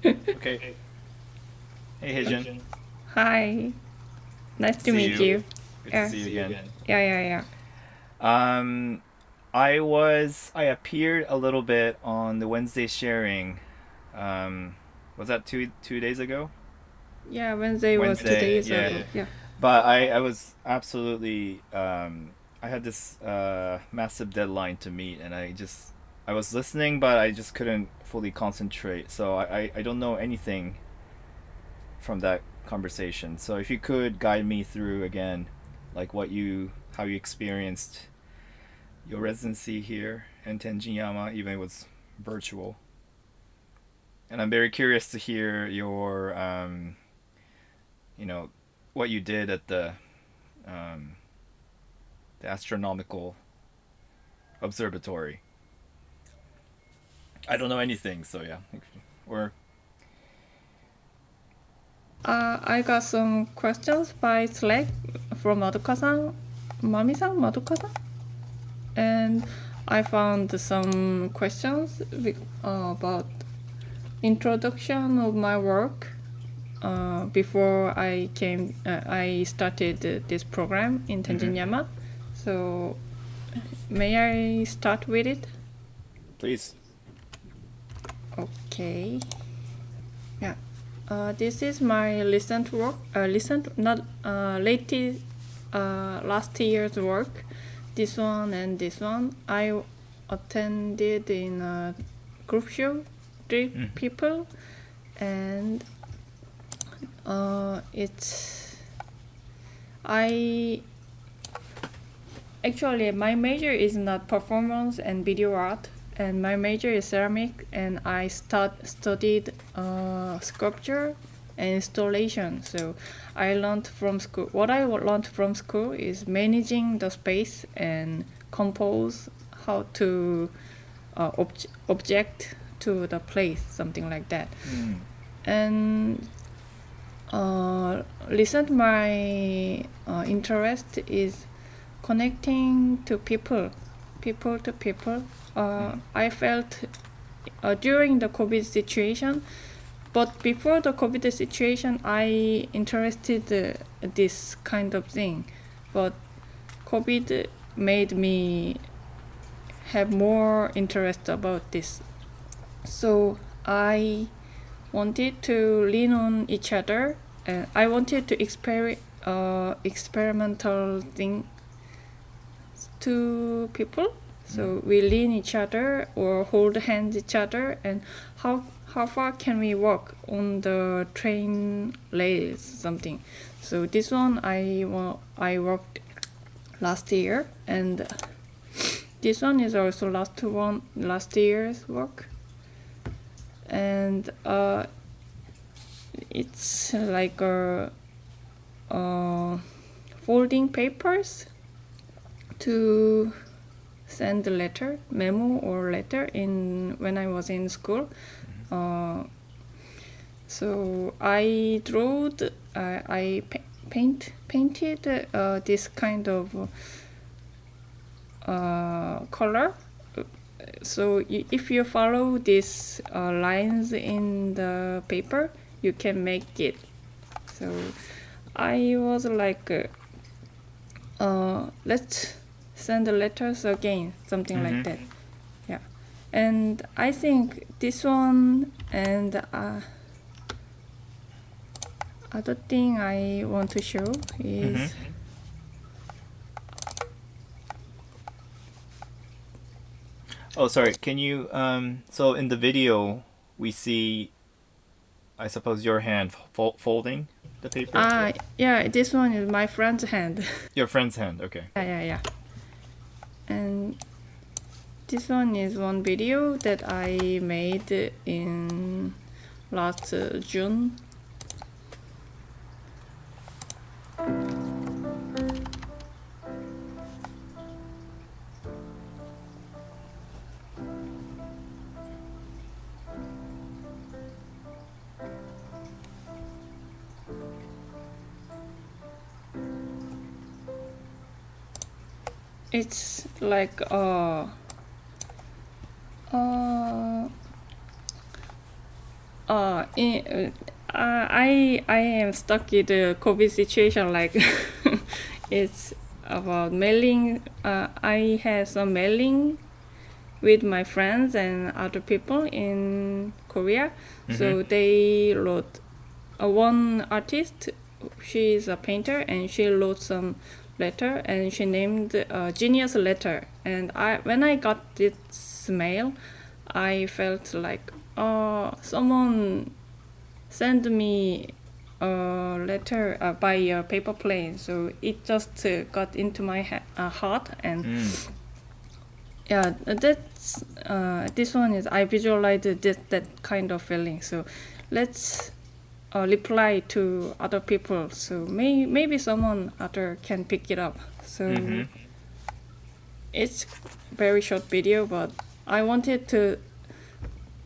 Okay. Hey, Heejun. Hi, nice to See meet you. you. Good to Yeah, see you again. yeah. Um, I appeared a little bit on the Wednesday sharing. Um, was that two days ago? Yeah, Wednesday was two Wednesday, days yeah. ago. Yeah. But I was absolutely I had this massive deadline to meet, and I was listening, but I just couldn't fully concentrate. So I don't know anything from that conversation. So if you could guide me through again, like how you experienced your residency here in Tenjinyama, even if it was virtual. And I'm very curious to hear your, you know, what you did at um, the astronomical observatory. I don't know anything, so yeah. Or I got some questions by Slack from Madoka-san, Mami-san, Madoka-san, and I found some questions about introduction of my work before I started this program in Tenjinyama. So may I start with it? please. Okay. Yeah. This is my recent work. Latest last year's work. This one and this one. I attended in a group show, three people, and it's I actually my major is not performance and video art, and my major is ceramic, and I studied sculpture and installation. So I learned from school. What I learned from school is managing the space and compose how to object to the place, something like that. And recent my interest is connecting to people to people. I felt during the COVID situation, but before the COVID situation, I interested this kind of thing, but COVID made me have more interest about this. So I wanted to lean on each other, and I wanted to experimental thing to people. So we lean each other or hold hands each other, and how far can we walk on the train rails, something. So this one I worked last year, and this one is also last year's work, and it's like folding papers to send a letter, memo or letter in when I was in school. So I painted this kind of color. So if you follow these lines in the paper, you can make it. So I was like, let's send the letters again, something like that. Yeah. And I think this one and other thing I want to show is Oh, sorry. Can you so in the video we see I suppose your hand folding the paper? yeah, this one is my friend's hand. Your friend's hand. Okay. Yeah. And this one is one video that I made in last June. It's like I am stuck in the COVID situation. Like it's about mailing. I had some mailing with my friends and other people in Korea. So they wrote one artist. She is a painter and she wrote some letter and she named Genius Letter. And when I got this mail, I felt like someone sent me a letter by a paper plane. So it just got into my heart and yeah, that's this one is I visualized that kind of feeling. So let's reply to other people. So maybe someone other can pick it up. So it's very short video, but I wanted to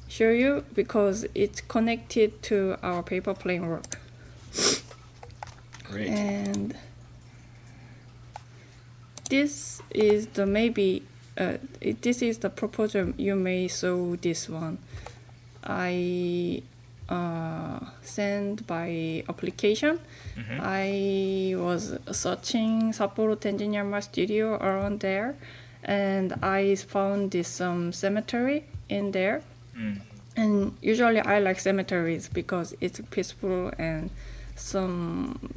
show you because it's connected to our paper plane work. Great. And this is the this is the proposal. You may saw this one. I sent by application. I was searching Sapporo Tenjinyama studio around there, and I found this cemetery in there. And usually I like cemeteries because it's peaceful and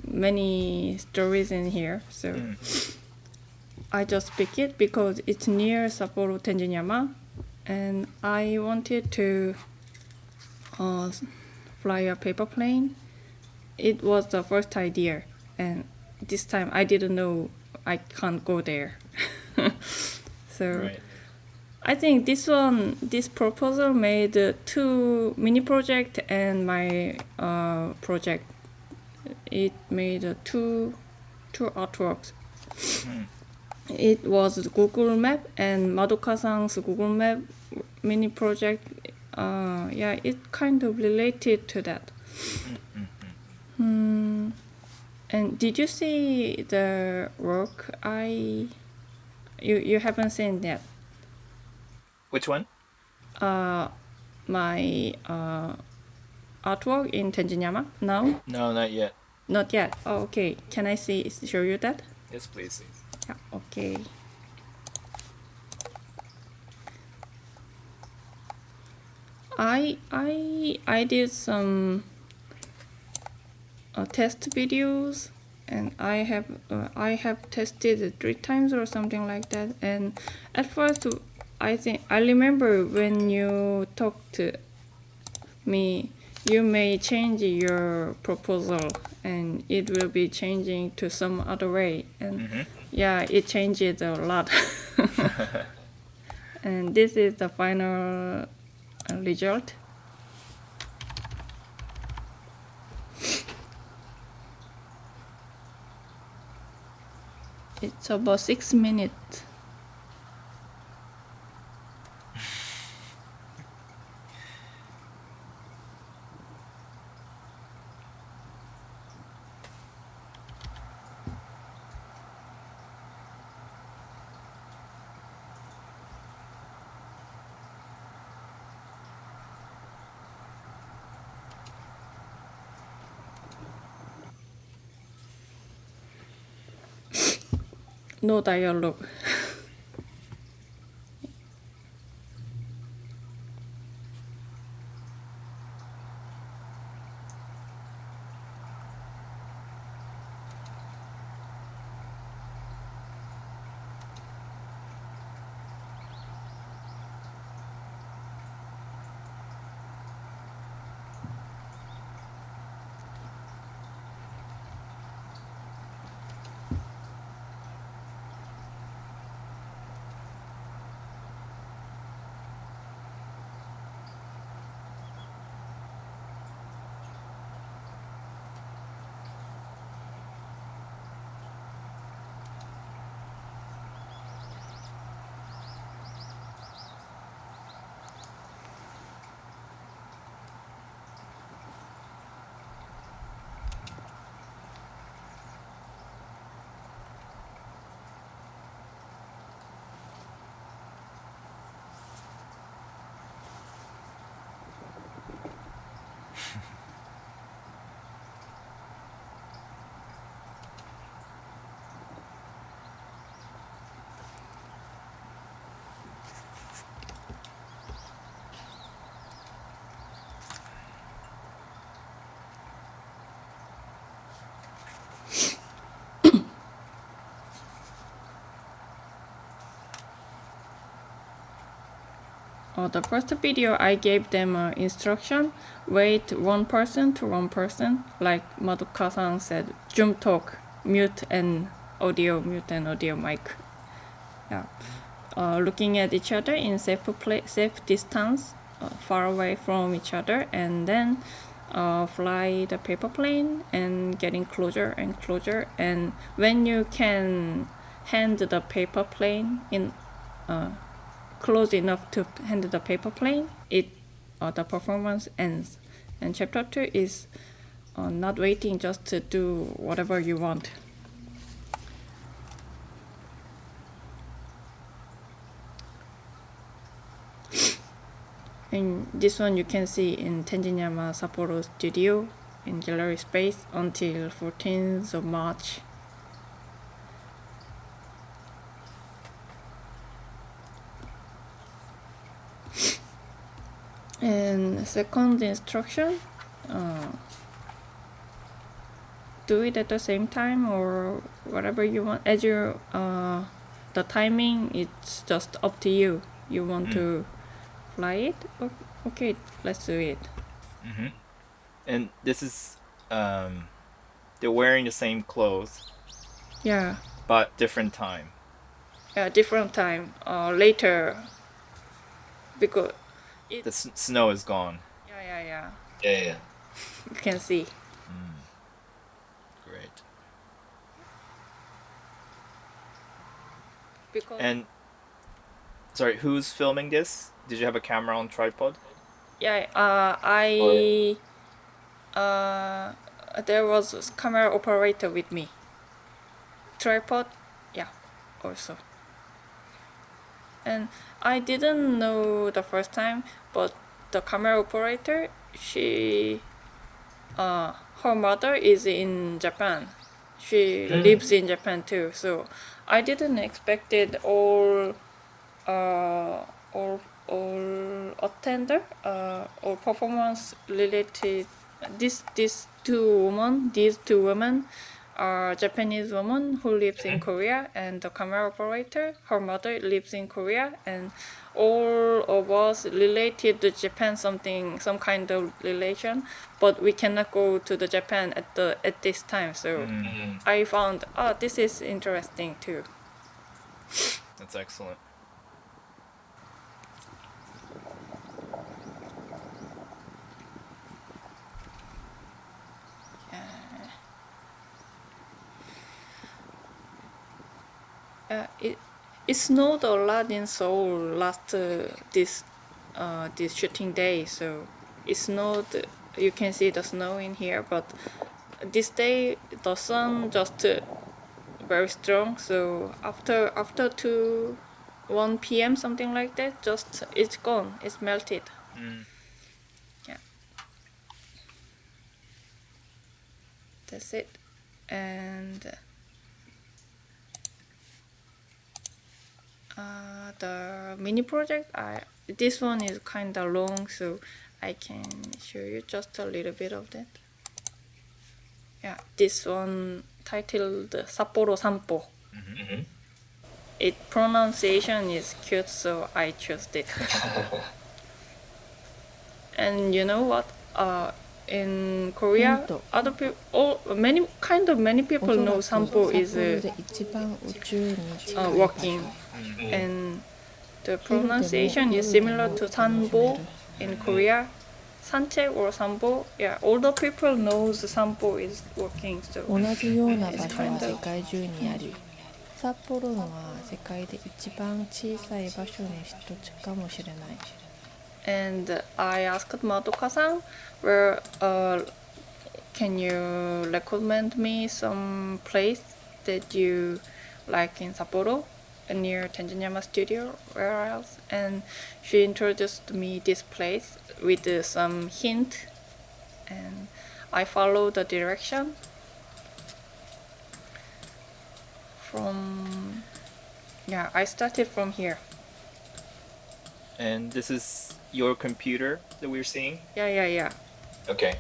many stories in here. So I just pick it because it's near Sapporo Tenjinyama, and I wanted to fly a paper plane. It was the first idea, and this time I didn't know I can't go there. So Right. I think this proposal made two mini project and my project. It made two artworks. It was Google Map and Madoka-san's Google Map mini project. Yeah, it kind of related to that. And did you see the work you haven't seen yet? Which one? My artwork in Tenjinyama now? No, not yet. Not yet. Oh, okay. Can I show you that? Yes, please. Yeah, okay. I did some test videos, and I have tested it 3 times or something like that. And at first, I remember when you talked to me, you may change your proposal, and it will be changing to some other way. And yeah, it changes a lot. And this is the final result. It's about 6 minutes. No dialogue. the first video I gave them instruction, wait one person to one person, like Madoka-san said, Zoom talk, mute and audio mic. Yeah. Looking at each other in safe distance, far away from each other, and then fly the paper plane and getting closer and closer. And when you can hand the paper plane in close enough to hand the paper plane, the performance ends. And chapter 2 is not waiting, just to do whatever you want. And this one you can see in Tenjinyama Sapporo studio in gallery space until 14th of March. And second instruction, do it at the same time or whatever you want. As you, the timing, it's just up to you. You want to fly it? Okay, let's do it. Mm-hmm. And this is, they're wearing the same clothes. Yeah. But different time. Yeah, different time. Later, because the snow is gone. Yeah. Yeah. You can see. Great. Because and sorry, who's filming this? Did you have a camera on tripod? Yeah, there was a camera operator with me. Tripod, yeah, also. And I didn't know the first time, but the camera operator, her mother is in Japan. She lives in Japan too, so I didn't expect it all attender or performance related. These two women are Japanese woman who lives in Korea, and the camera operator, her mother lives in Korea, and all of us related to Japan, some kind of relation, but we cannot go to the Japan at this time. So I found this is interesting too. That's excellent. It snowed a lot in Seoul last this shooting day, so it snowed. You can see the snow in here, but this day the sun just very strong. So after 1 p.m. something like that, just it's gone. It's melted. Yeah, that's it, and. The mini project, this one is kind of long, so I can show you just a little bit of that. Yeah, this one titled Sapporo Sanpo. Its pronunciation is cute, so I chose it. And you know what? In Korea, other people, many people know Sanpo is walking, and the pronunciation is similar to Sanbo in Korea. Sanche or Sanbo, yeah, older people knows Sanpo is walking. So 同じような場所は世界中にあり、札幌のは世界で一番小さい場所に一つかもしれない。And I asked Madoka-san, where can you recommend me some place that you like in Sapporo, near Tenjinyama studio, where else? And she introduced me this place with some hint, and I followed the direction from. Yeah, I started from here. And this is your computer that we're seeing? Yeah. Okay.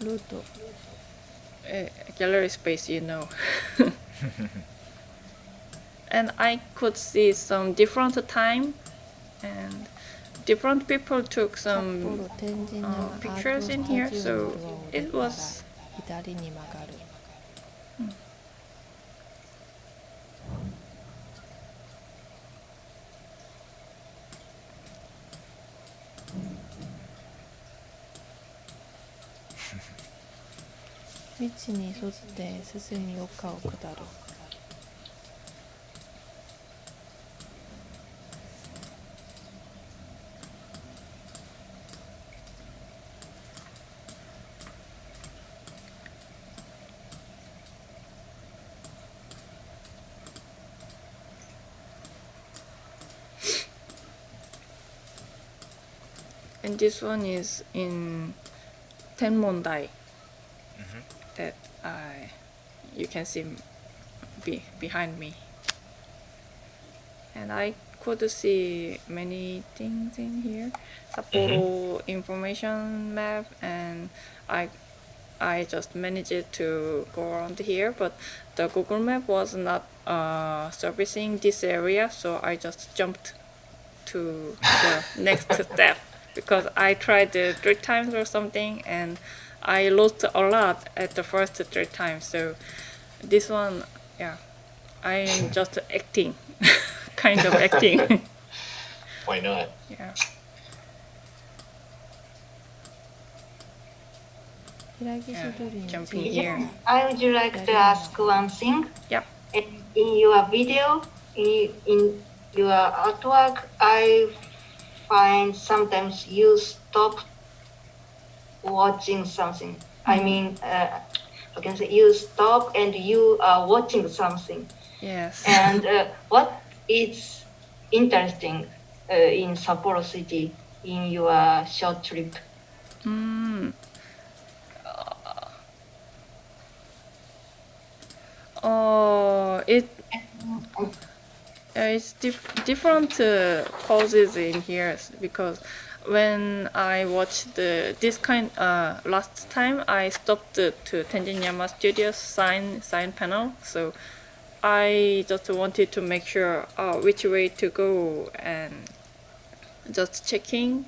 ルート gallery space, and I could see some different time, and different people took 札 some 幌天神山アート pictures in ス here, タジオの so ドアを it 出たら was 左に曲がる。道に沿って進み丘を下る。and this one is in Tenmondai that you can see behind me, and I could see many things in here. Sapporo information map, and I just managed to go around here, but the Google Map was not servicing this area, so I just jumped to the next step because I tried 3 times or something, and I lost a lot at the first 3 times. So this one, yeah, I'm just acting, kind of acting. Why not? Yeah. 平岸通りについ Jumping て here. I would like to ask one thing. Yep. In your video, in your artwork, I find sometimes you stop watching something. I mean, I can say you stop and you are watching something. Yes. And what is interesting in Sapporo City in your short trip? It's different poses in here because when I watched this kind last time, I stopped to Tenjinyama Studios sign panel, so I just wanted to make sure which way to go and just checking.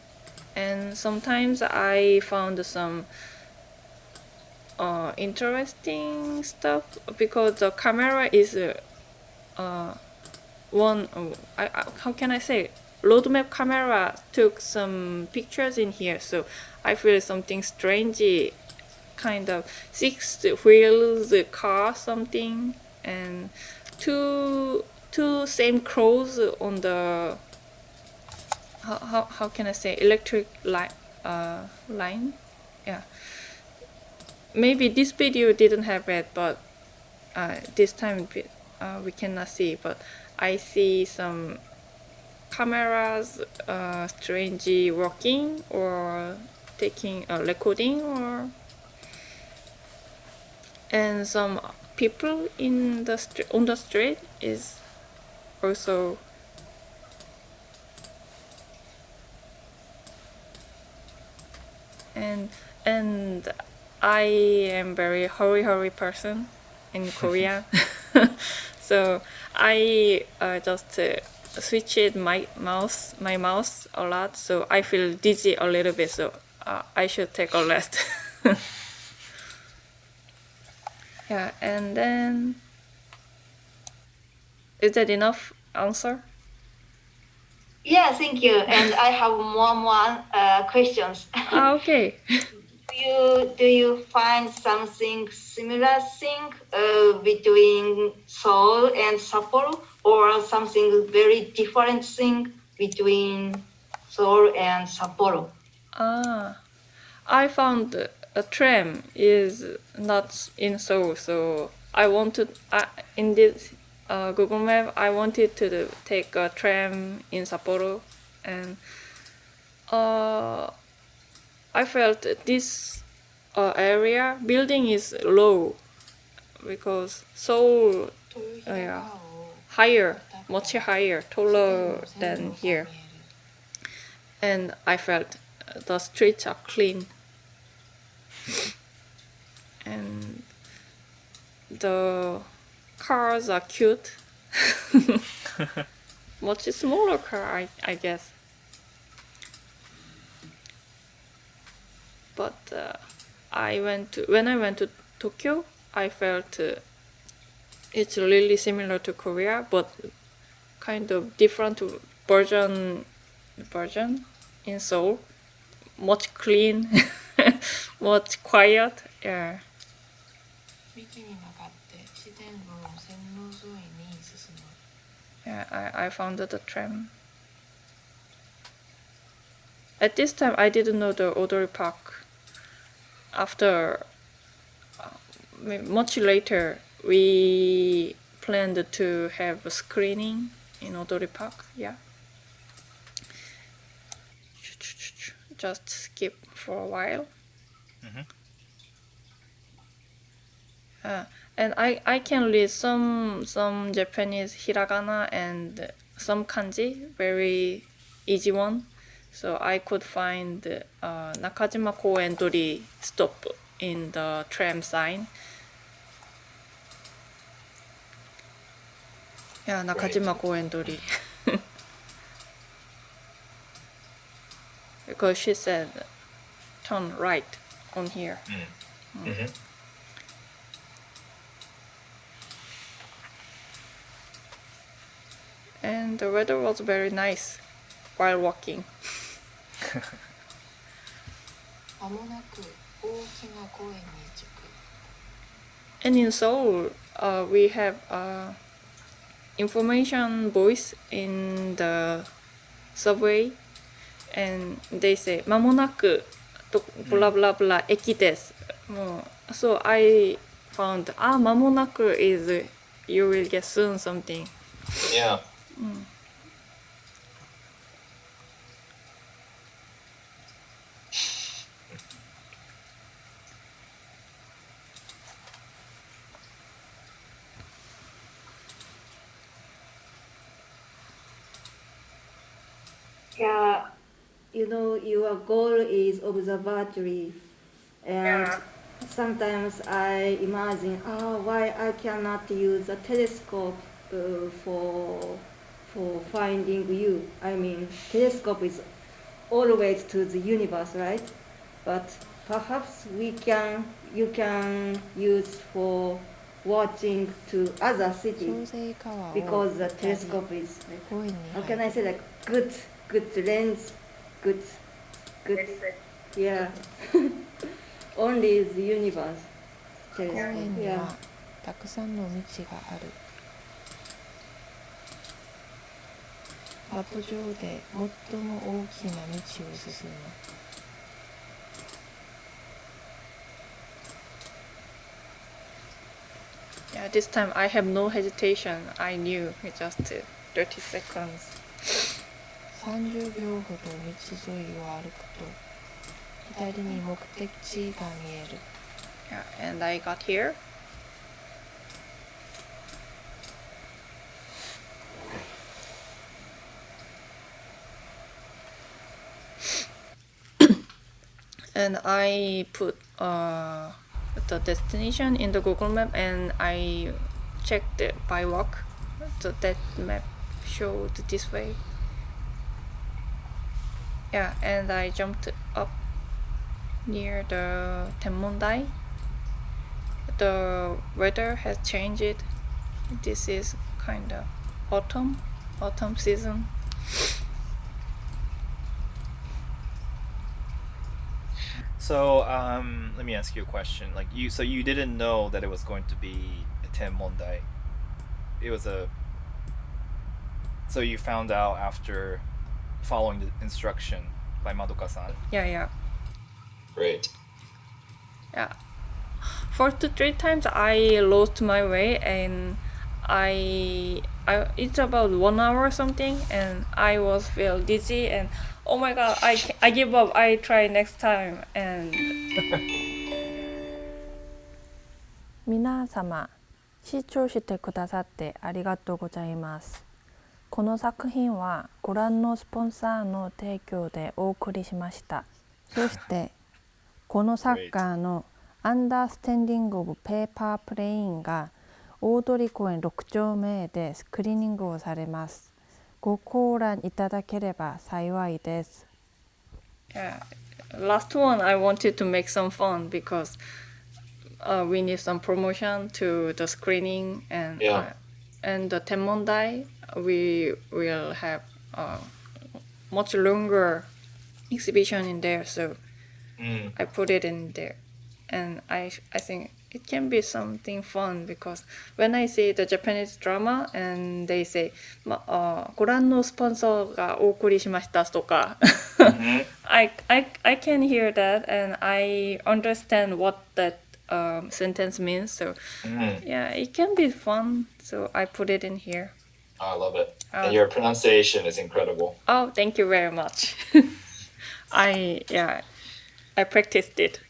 And sometimes I found some interesting stuff because the camera is how can I say, roadmap camera took some pictures in here, so I feel something strange, kind of 6 wheels car something, and two same clothes on the how can I say, electric line. Yeah, maybe this video didn't have it, but this time we cannot see, but I see some cameras strangely working or taking a recording, and some people in the on the street is also and I am very hurry person in Korea. So I just switched my mouse a lot, so I feel dizzy a little bit, so I should take a rest. Yeah, and then is that enough answer? Yeah, thank you. And I have more questions. Okay. Do you find something similar thing between Seoul and Sapporo, or something very different thing between Seoul and Sapporo? I found a tram is not in Seoul, so I wanted in this Google Map I wanted to take a tram in Sapporo, and I felt this area building is low because Seoul higher, much higher, taller than here, and I felt the streets are clean. the cars are cute. Much smaller car, I guess. But when I went to Tokyo, I felt it's really similar to Korea, but kind of different version in Seoul. Much clean, much quiet. Yeah. 幹に曲がって自然の線路沿いに進む。Yeah, I found the tram. At this time, I didn't know the Odori Park. After, much later, we planned to have a screening in Odori Park. Yeah. Just skip for a while. And I can read some Japanese hiragana and some kanji, very easy one. So I could find Nakajima Koen Dori stop in the tram sign. Yeah, Nakajima Koen Dori. Because she said, turn right on here. And the weather was very nice while walking. 間もなく大きな公園に着く。And in Seoul, we have information voice in the subway, and they say 間もなく blah blah blah 駅です。So I found 間もなく is you will get soon something. Yeah. Yeah, your goal is observatory, and sometimes I imagine, why I cannot use a telescope for finding you. I mean, telescope is always to the universe, right? But perhaps you can use for watching to other 創 cities 成川を because the 渡り telescope is 公園に how 入 can I る。 say, like good lens, good, yeah. Only the universe. 公園に Yeah. はたくさんの道がある。マップ上で最も大きな道を進む。Yeah, this time I have no hesitation. I knew it just 30 seconds. 30秒ほど道沿いを歩くと左に目的地が見える。 Yeah, and I got here. And I put the destination in the Google Map, and I checked it by walk. So that map showed this way. Yeah, and I jumped up near the Tenmondai. The weather has changed. This is kind of autumn season. So let me ask you a question. Like so you didn't know that it was going to be a Tenmondai. It was so you found out after following the instruction by Madoka-san. Yeah. Great. Yeah. 4 to 3 times I lost my way, and I it's about 1 hour or something, and I was feel dizzy, and oh my god, I give up. I try next time. And 皆様、視聴してくださってありがとうございます。この作品はご覧のスポンサーの提供でお送りしました。そしてこのサッカーの Understanding of Paper Plane が大通公園6丁目でスクリーニングをされます。ご観覧いただければ幸いです。Yeah. Last one, I wanted to make some fun because we need some promotion to the screening and the Tenmondai. We will have much longer exhibition in there, so I put it in there, and I think it can be something fun because when I see the Japanese drama and they say ご覧のスポンサーがお送りしましたとかI can hear that and I understand what that sentence means, so yeah, it can be fun, so I put it in here. I love it. And your pronunciation is incredible. Oh, thank you very much. I practiced it.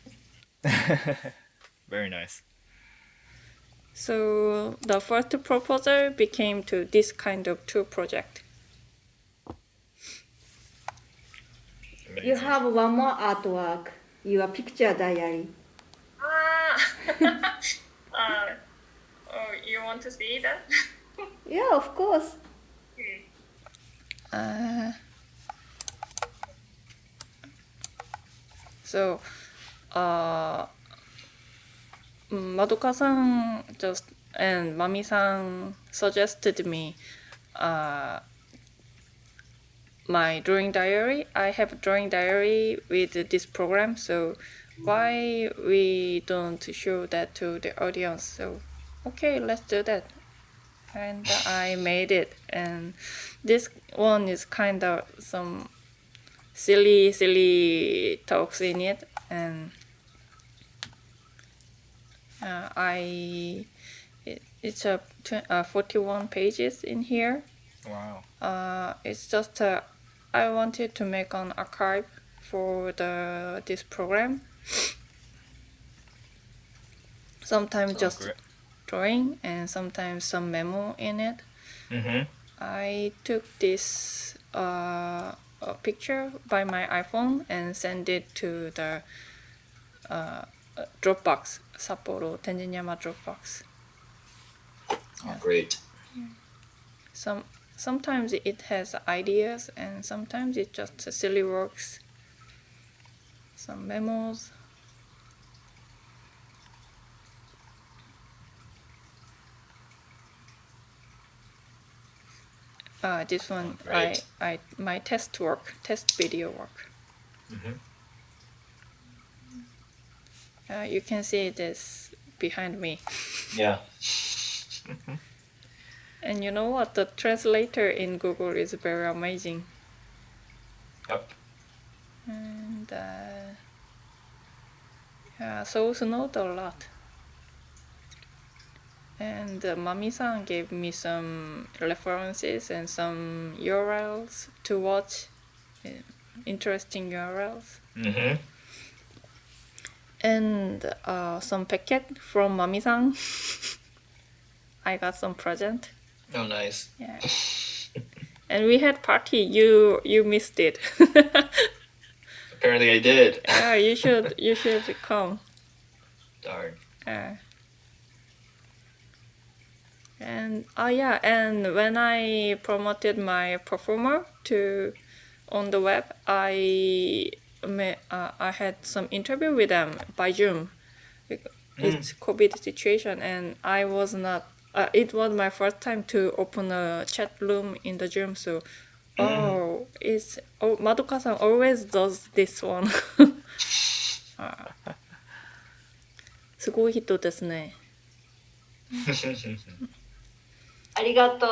Very nice. So the first proposal became to this kind of two project. You have one more artwork, your picture diary. You want to see that? Yeah, of course. So, Madoka-san just and Mami-san suggested me my drawing diary. I have a drawing diary with this program, so why we don't show that to the audience? So, okay, let's do that. And I made it, and this one is kind of some silly talks in it, and it's 41 pages in here. Wow. It's just I wanted to make an archive for this program. Sometimes just great. drawing and sometimes some memo in it. I took this picture by my iPhone and sent it to the Dropbox, Sapporo Tenjinyama Dropbox. Oh, great. Sometimes it has ideas and sometimes it's just silly works, some memos. This one, Great. my test video work. You can see this behind me. Yeah. And you know what? The translator in Google is very amazing. Yep. And Souls note a lot. And Mami-san gave me some references and some URLs to watch, interesting URLs. And some packet from Mami-san. I got some present. Oh, nice. Yeah. And we had party. You missed it. Apparently I did. Yeah, you should come. Darn. And and when I promoted my performer on the web, I had some interview with them by Zoom. It's COVID situation, and I was not. It was my first time to open a chat room in the Zoom, so Madoka-san always does this one. すごい人ですね。ありがとう。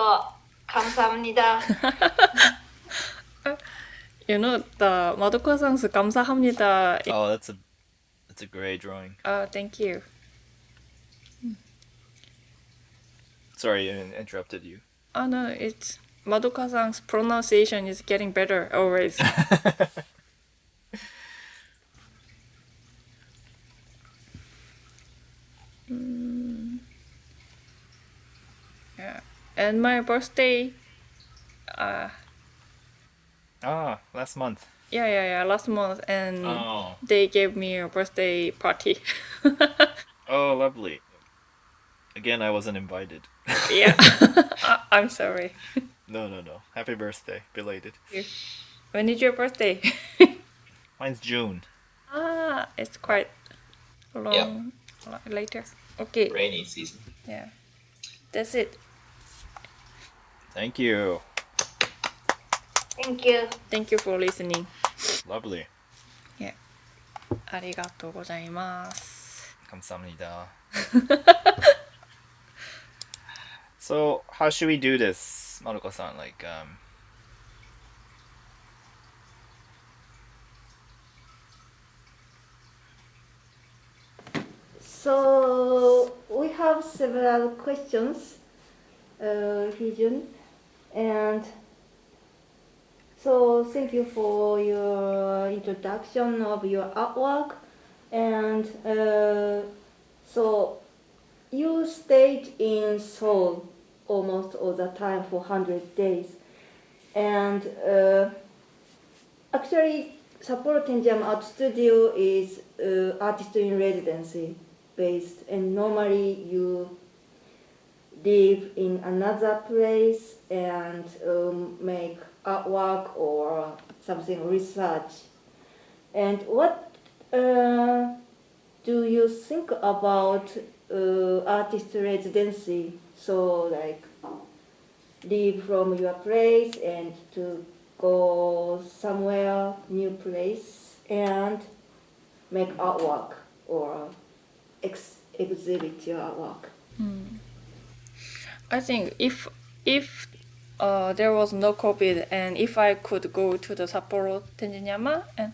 감사합니다. You know, the Madoka-san 감사합니다. Oh, that's a great drawing. Thank you. Sorry, I interrupted you. Oh no, it's Madoka-san's pronunciation is getting better always. Yeah, and my birthday. Last month. Yeah, last month, and Oh. they gave me a birthday party. Oh, lovely. Again, I wasn't invited. Yeah, I'm sorry. No. Happy birthday, belated. When is your birthday? Mine's June. It's quite long later. Okay, Rainy season. yeah, that's it. Thank you. Thank you. Thank you for listening. Lovely. ありがとうございます。 감사합니다. So, how should we do this, Maruko-san? Like, So we have several questions, Heejun, and so thank you for your introduction of your artwork, and so you stayed in Seoul almost all the time for 100 days, and actually Sapporo Tenjinyama Art Studio is artist in residency based, and normally you live in another place and make artwork or something research. And what do you think about artist residency? So like leave from your place and to go somewhere new place and make artwork or exhibit your artwork. I think if there was no COVID and if I could go to the Sapporo Tenjinyama, and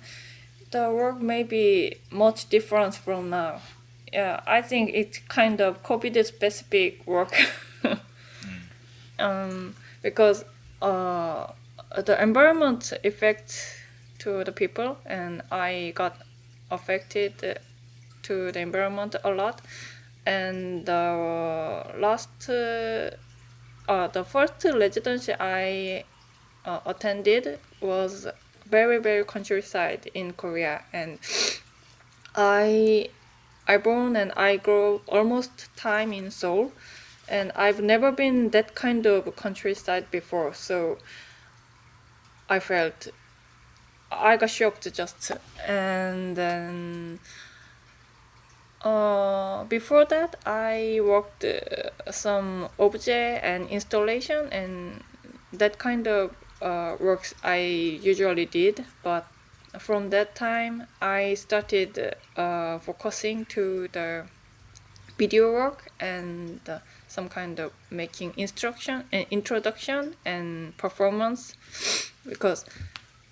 the work may be much different from now. Yeah, I think it's kind of COVID specific work. Because the environment affects to the people, and I got affected to the environment a lot. And the first residency I attended was very, very countryside in Korea, and I born and I grew almost time in Seoul, and I've never been that kind of countryside before, so I got shocked just. And then before that I worked some object and installation, and that kind of works I usually did, but from that time I started focusing to the video work and some kind of making instruction and introduction and performance, because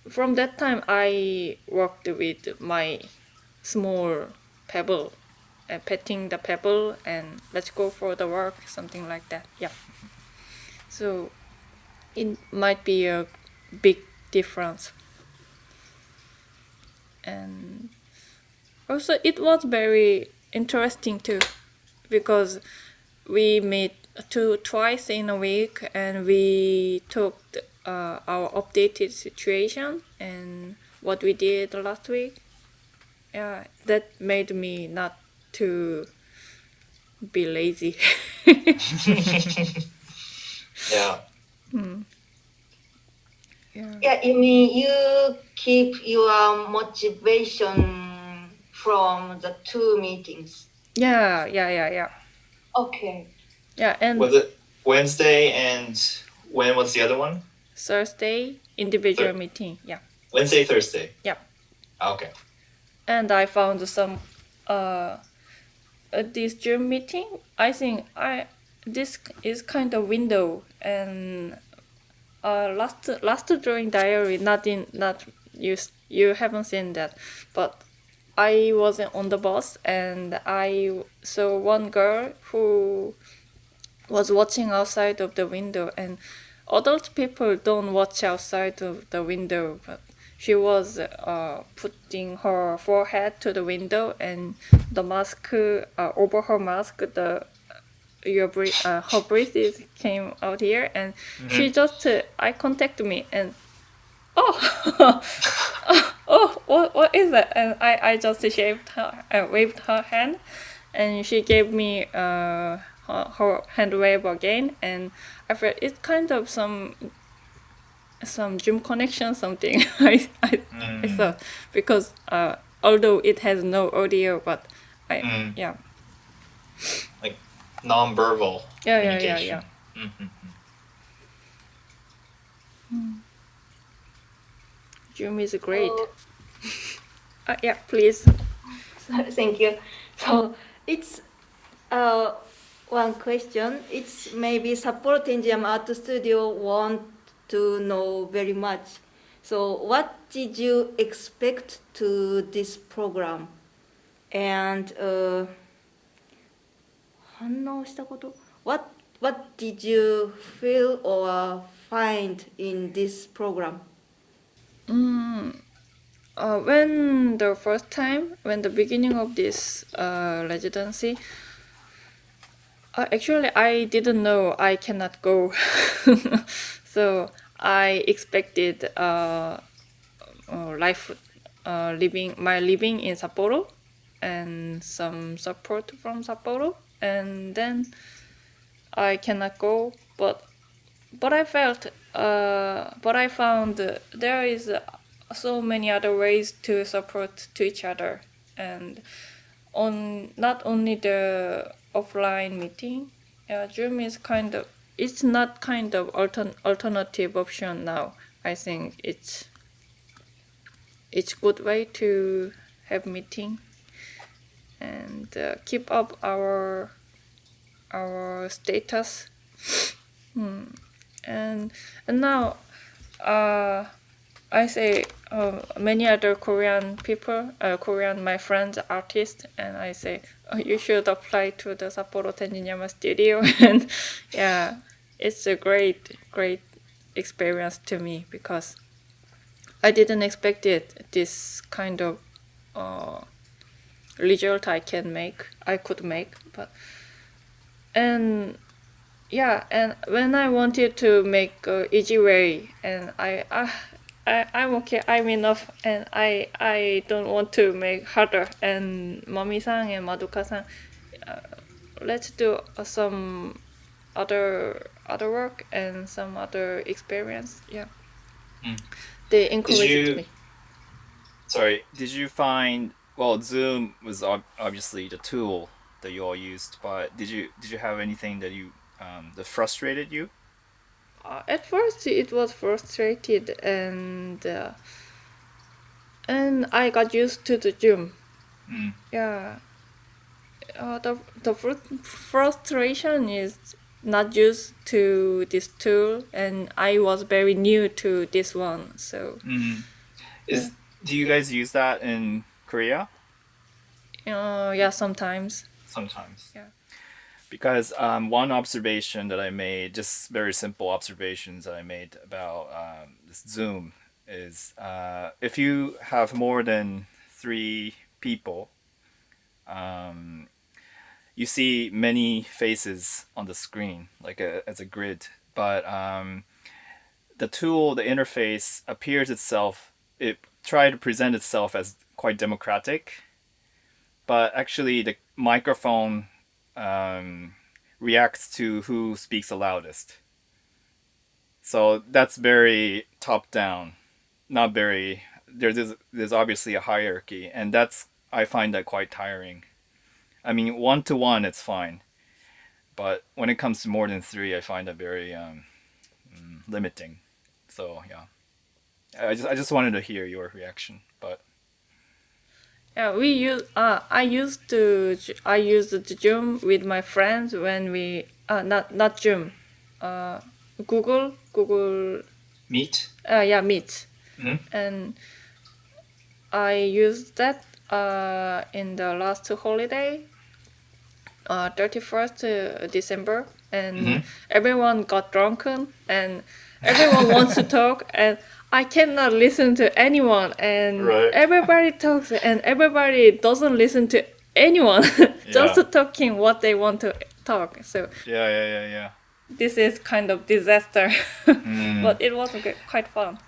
from that time I worked with my small pebble, petting the pebble and let's go for the work, something like that. Yeah, so it might be a big difference. And also it was very interesting too, because we meet twice in a week and we talked our updated situation and what we did last week. Yeah, that made me not to be lazy. Yeah. Yeah, you mean you keep your motivation from the 2 meetings? Yeah. Okay. Yeah, and Was it Wednesday and when was the other one? Thursday individual Thur- meeting. Yeah. Wednesday, Thursday. Yeah. Okay. And I found some this Zoom meeting. I think this is kind of window, and last drawing diary not you haven't seen that, but I wasn't on the bus and I saw one girl who was watching outside of the window, and adult people don't watch outside of the window, but she was putting her forehead to the window and the mask over her mask, her breath came out here, and she just eye contact me, and oh, oh, what is that? And I just waved her hand, and she gave me her hand wave again, and I felt it's kind of some Zoom connection something. I thought, because although it has no audio, but yeah. Like non-verbal communication. Yeah. Zoom is great. Yeah, please. Thank you. So it's one question. It's maybe Sapporo Tenjinyama Art Studio want to know very much. So what did you expect to this program? And 反応したこと what did you feel or find in this program? When the beginning of this residency, actually I didn't know I cannot go. So I expected living in Sapporo and some support from Sapporo, and then I cannot go. But I found there is so many other ways to support to each other, and on not only the offline meeting, Zoom is it's not kind of alternative option now. I think it's good way to have meeting and keep up our status. And now I say many other Korean people, my friends, artists, and I say you should apply to the Sapporo Tenjinyama studio. And yeah, it's a great experience to me, because I didn't expect this kind of result I could make, but and when I wanted to make easy way, and I'm okay, I'm enough, and I don't want to make harder. And Mami-san and Madoka-san, let's do some other work and some other experience. Yeah. They encouraged me. Sorry, did you find, well, Zoom was obviously the tool that you all used, but did you have anything that you that frustrated you? At first it was frustrated, and I got used to the Zoom. Yeah. The frustration is not used to this tool, and I was very new to this one. So Do you guys use that in Korea? Yeah, sometimes. Yeah. Because one observation that I made, just very simple observations that I made about this Zoom, is if you have more than 3 people, you see many faces on the screen, like as a grid. But the tool, the interface, it tries to present itself as quite democratic, but actually the microphone reacts to who speaks the loudest. So that's very top down, not very. There's obviously a hierarchy, and I find that quite tiring. I mean, 1-to-1 it's fine, but when it comes to more than 3, I find that very limiting. So yeah, I just wanted to hear your reaction, but. Yeah, I used the Zoom with my friends when we not Zoom, Google Meet? Meet. And I used that in the last holiday, 31st December, and everyone got drunken, and everyone wants to talk, and I cannot listen to anyone, and everybody talks, and everybody doesn't listen to anyone, just talking what they want to talk. So Yeah. this is kind of disaster, but it was quite fun.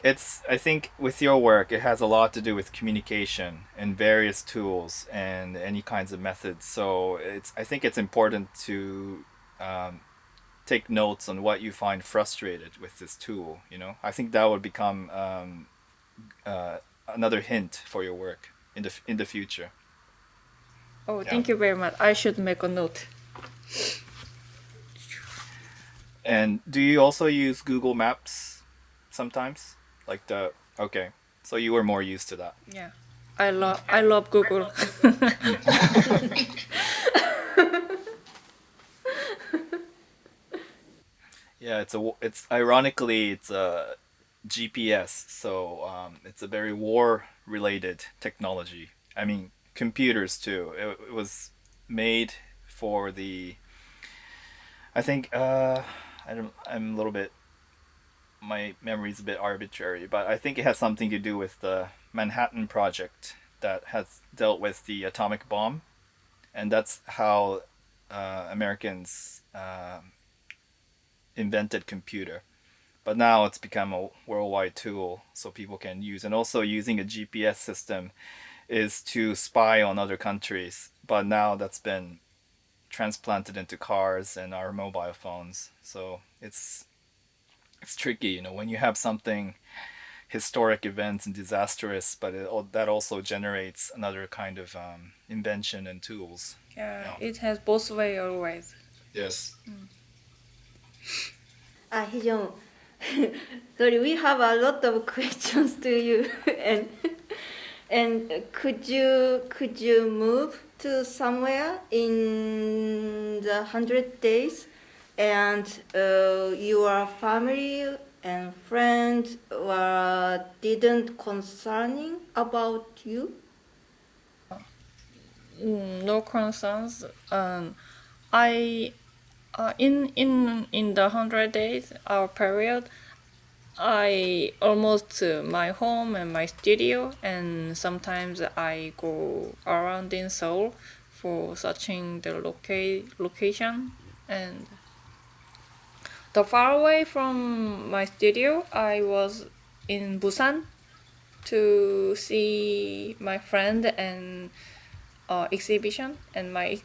I think with your work, it has a lot to do with communication and various tools and any kinds of methods. So I think it's important to take notes on what you find frustrated with this tool. I think that would become another hint for your work in the future. Oh, thank you very much. I should make a note. And do you also use Google Maps sometimes? Okay, so you were more used to that. Yeah, I love Google. Yeah, it's ironically it's a GPS, so it's a very war-related technology. I mean, computers too. It was made for I think I'm a little bit. My memory's a bit arbitrary, but I think it has something to do with the Manhattan Project that has dealt with the atomic bomb, and that's how Americans invented computer. But now it's become a worldwide tool so people can use. And also using a GPS system is to spy on other countries. But now that's been transplanted into cars and our mobile phones. So it's tricky, when you have something historic events and disastrous, but that also generates another kind of invention and tools. Yeah, it has both ways always. Yes. Heejung, sorry, we have a lot of questions to you, and could you move to somewhere in the 100 days, and your family and friends didn't concerning about you? No concerns. In the 100 days, our period, I almost my home and my studio, and sometimes I go around in Seoul for searching the location. And the far away from my studio, I was in Busan to see my friend and exhibition, and I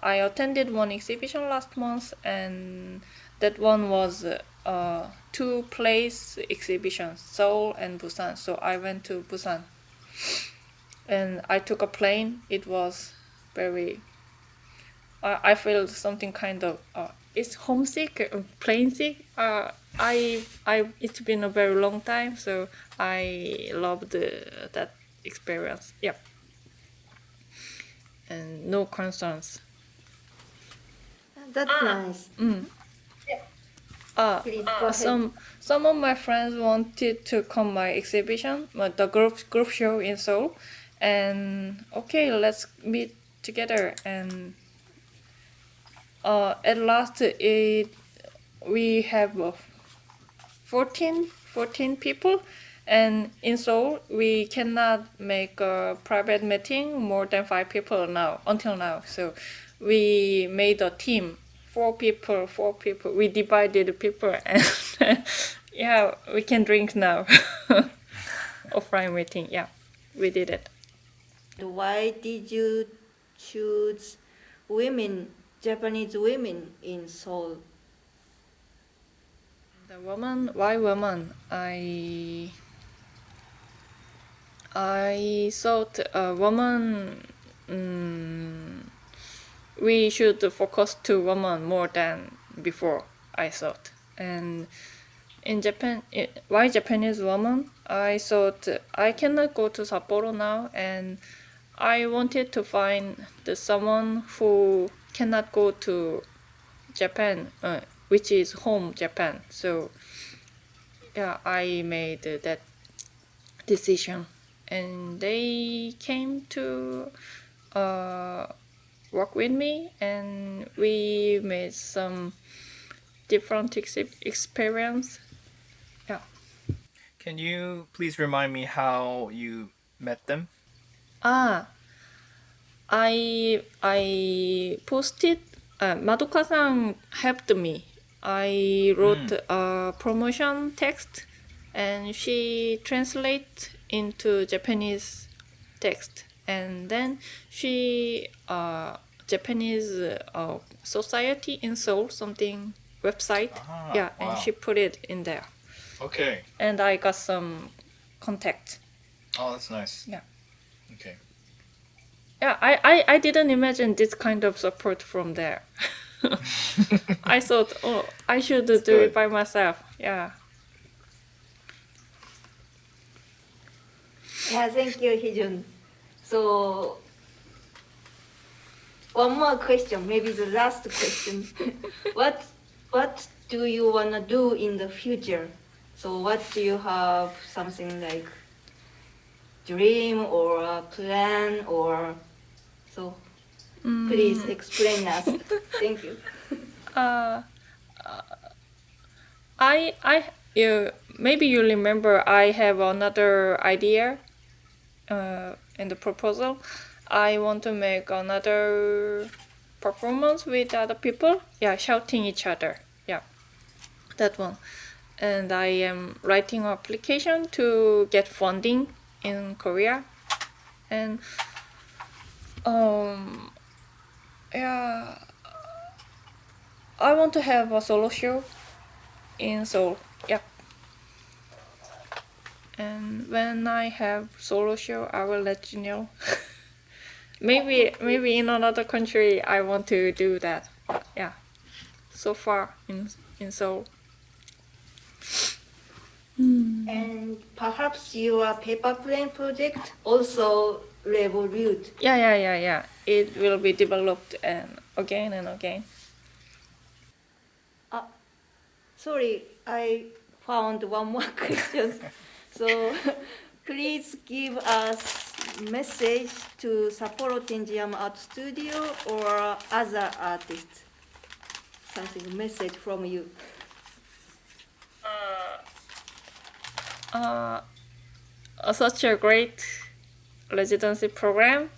attended one exhibition last month, and that one was 2-place exhibitions, Seoul and Busan. So I went to Busan, and I took a plane. It was very. I felt something kind of. It's homesick, plane sick. It's been a very long time, so I loved that experience. Yeah. And no concerns. That's nice. Please go ahead. Some of my friends wanted to come my exhibition, the group show in Seoul, and okay, let's meet together. And at last, we have 14 people. And in Seoul, we cannot make a private meeting more than 5 people until now. So we made a team, 4 people. We divided the people, and yeah, we can drink now. Offline meeting, yeah, we did it. Why did you choose Japanese women in Seoul? Why woman? I thought a woman, we should focus to women more than before, I thought. And in Japan, why Japanese woman? I thought I cannot go to Sapporo now, and I wanted to find someone who cannot go to Japan, which is home Japan. So yeah, I made that decision. And they came to work with me, and we made some different experience. Yeah. Can you please remind me how you met them? I posted. Madoka-san helped me. I wrote a promotion text, and she translates into Japanese text, and then she Japanese society in Seoul something website, and she put it in there. Okay. And I got some contact. Oh, that's nice. Yeah. Okay. Yeah, I didn't imagine this kind of support from there. I thought, I should do good. it by myself. Yeah. Yeah, thank you, Heejung. So, one more question, maybe the last question. What do you want to do in the future? So, what do you have, something like dream or a plan or so? Please explain us. Thank you. Maybe you remember I have another idea in the proposal. I want to make another performance with other people. Yeah, shouting each other. Yeah, that one. And I am writing an application to get funding in Korea. And yeah, I want to have a solo show in Seoul. Yeah. And when I have solo show, I will let you know. maybe in another country I want to do that. Yeah. So far in Seoul. And perhaps your paper plane project also revolute. Yeah. It will be developed and again and again. Sorry, I found one more question. So, please give us message to Sapporo Tenjinyama Art Studio or other artists. Something message from you. Such a great residency program.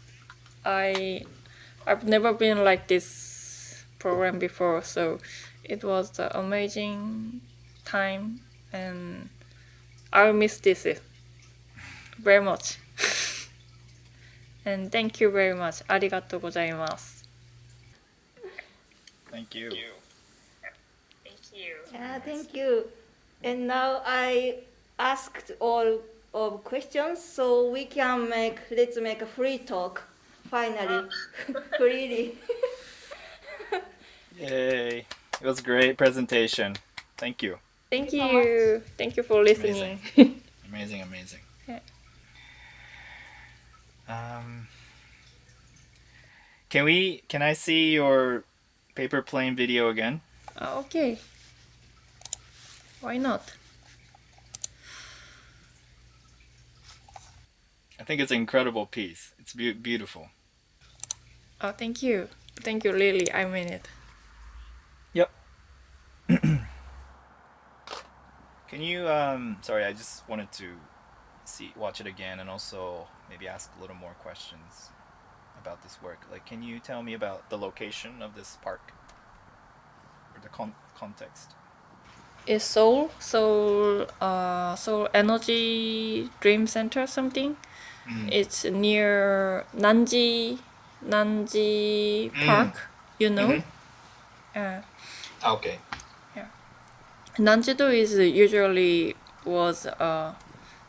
I've never been like this program before, so it was an amazing time, and I'll miss this very much. And thank you very much. ありがとうございます。Thank you. Thank you. Yeah, thank you. And now I asked all of questions, so let's make a free talk. Finally, freely. Yay. It was a great presentation. Thank you. Thank you. Thank you for listening. Amazing. Yeah. Can I see your paper plane video again? Okay. Why not? I think it's an incredible piece. It's beautiful. Oh, thank you. Thank you, really. I mean it. Yep. Can you sorry, I just wanted to watch it again and also maybe ask a little more questions about this work. Like, can you tell me about the location of this park or the context? Is Seoul Energy Dream Center something? It's near Nanji Park, you know? Okay. Yeah. Nanjido is usually was a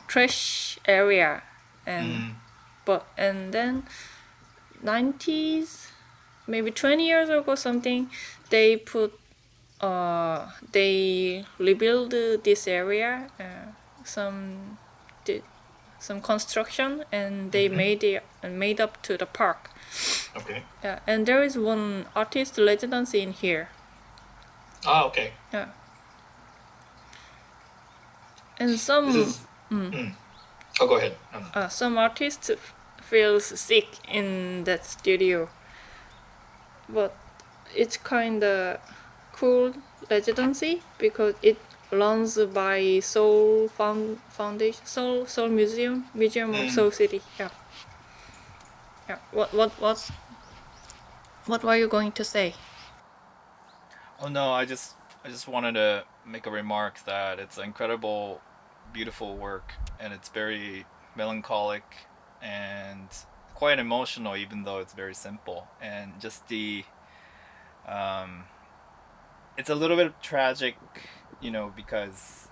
trash area, and then 90s, maybe 20 years ago something, they rebuild this area, some construction, and they made up to the park. Okay. Yeah, and there is one artist residency in here. Ah, okay. Yeah. And some Oh, go ahead. some artists feels sick in that studio, but it's kinda cool residency because it runs by Seoul Foundation, Seoul Museum of Seoul City. Yeah. What were you going to say? Oh no, I just wanted to make a remark that it's an incredible beautiful work, and it's very melancholic and quite emotional, even though it's very simple. And just it's a little bit tragic, because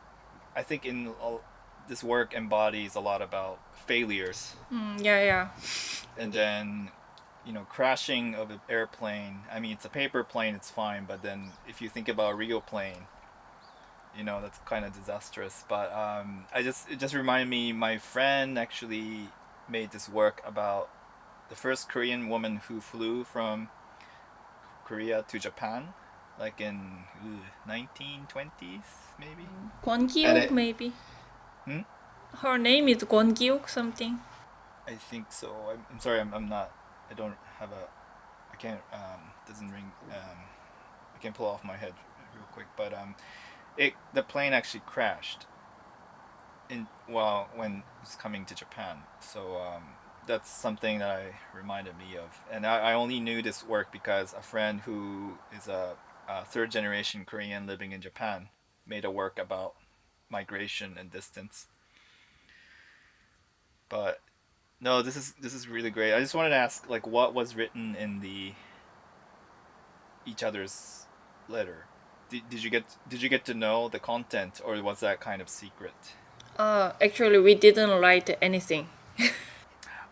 I think this work embodies a lot about failures. Yeah. And then, crashing of an airplane. I mean, it's a paper plane, it's fine, but then if you think about a real plane, that's kind of disastrous. But it just reminded me, my friend actually made this work about the first Korean woman who flew from Korea to Japan, like in 1920s, maybe. Kwon Gi-ok, maybe. Her name is Kwon Gi-ok something. I think so. I'm sorry. I'm not. I don't have a. I can't. Doesn't ring. I can't pull off my head real quick. But the plane actually crashed. When it was coming to Japan. So that's something that reminded me of. And I only knew this work because a friend who is a third generation Korean living in Japan made a work about migration and distance. But no, this is really great. I just wanted to ask, like, what was written in each other's letter? Did you get to know the content, or was that kind of secret? Actually, we didn't write anything.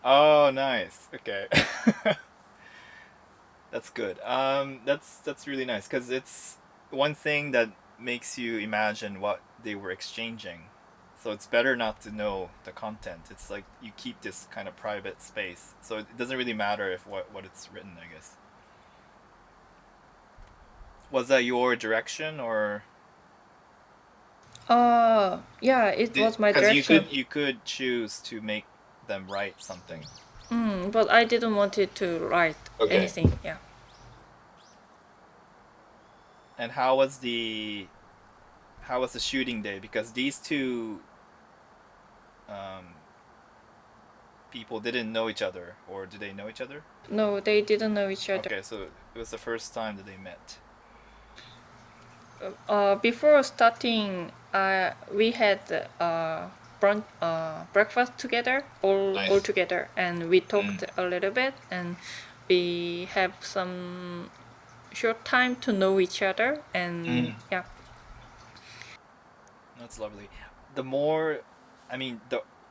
Oh, nice. Okay. That's good. That's really nice, because it's one thing that makes you imagine what they were exchanging. So it's better not to know the content. It's like you keep this kind of private space. So it doesn't really matter if what it's written, I guess. Was that your direction, or? Yeah, it was my direction. Because you could choose to make them write something. But I didn't want it to write anything. Yeah. And how was the shooting day? Because these two people didn't know each other, or did they know each other? No, they didn't know each other. Okay, so it was the first time that they met. Before starting, we had breakfast together, all together, and we talked a little bit, and we have some short time to know each other, and yeah. That's lovely. The more, I mean,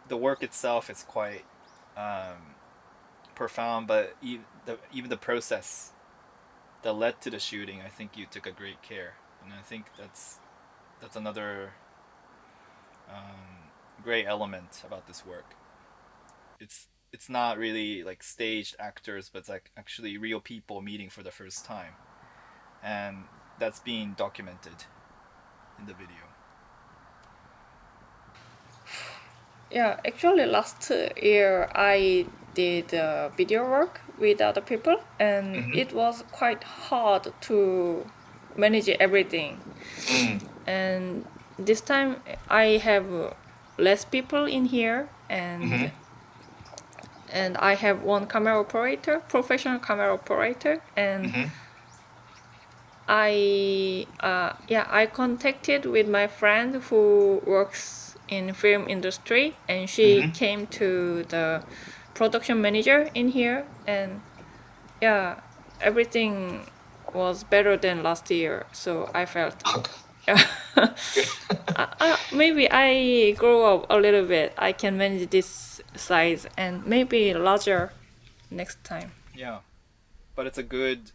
the work itself is quite profound, but even the process that led to the shooting, I think you took a great care, and I think that's another great element about this work. It's not really like staged actors, but it's like actually real people meeting for the first time, and that's being documented in the video. Yeah, actually last year I did video work with other people, and it was quite hard to manage everything. And this time I have less people in here, and I have one camera operator, professional camera operator, and I contacted with my friend who works in film industry, and she came to the production manager in here, and yeah, everything was better than last year, so I felt maybe I grow up a little bit. I can manage this size and maybe larger next time. Yeah, but it's a good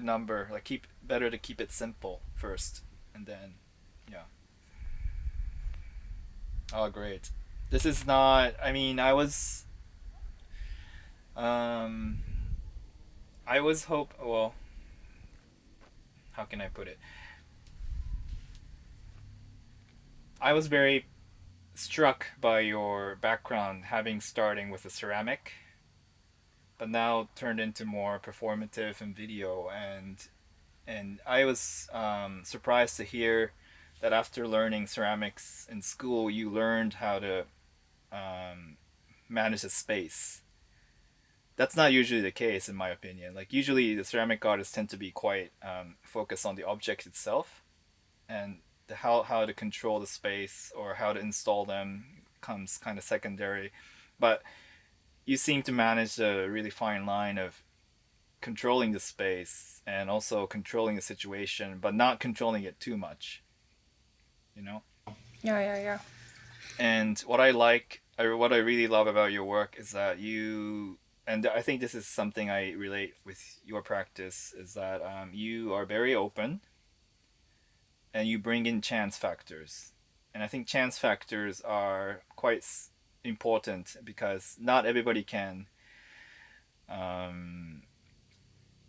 number. Like better to keep it simple first, and then yeah. Oh, great. This is not. I mean, I was well, how can I put it? I was very struck by your background, starting with the ceramic, but now turned into more performative and video, and I was surprised to hear that after learning ceramics in school, you learned how to manage a space. That's not usually the case, in my opinion. Like, usually the ceramic artists tend to be quite focused on the object itself, and how to control the space or how to install them comes kind of secondary. But you seem to manage a really fine line of controlling the space and also controlling the situation, but not controlling it too much. You know? Yeah. And what I like, or what I really love about your work is that you, and I think this is something I relate with your practice, is that you are very open and you bring in chance factors. And I think chance factors are quite important because not everybody can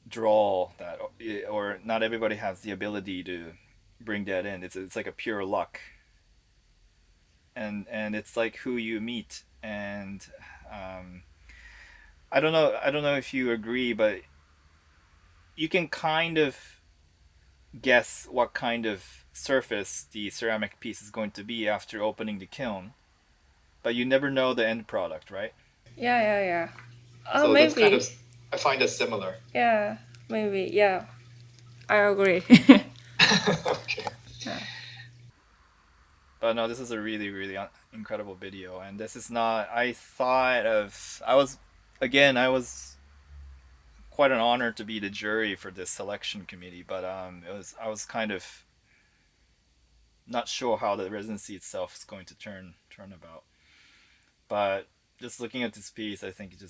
draw that, or not everybody has the ability to bring that in. It's like a pure luck. And it's like who you meet. And I don't know if you agree, but you can kind of guess what kind of surface the ceramic piece is going to be after opening the kiln, but you never know the end product, right? Yeah. Oh, So that's maybe. kind of, I find it similar. Yeah, maybe. Yeah, I agree. Okay. But no, this is a really, really incredible video, and this is not. I was quite an honor to be the jury for this selection committee, but I was kind of not sure how the residency itself is going to turn about. But just looking at this piece, I think it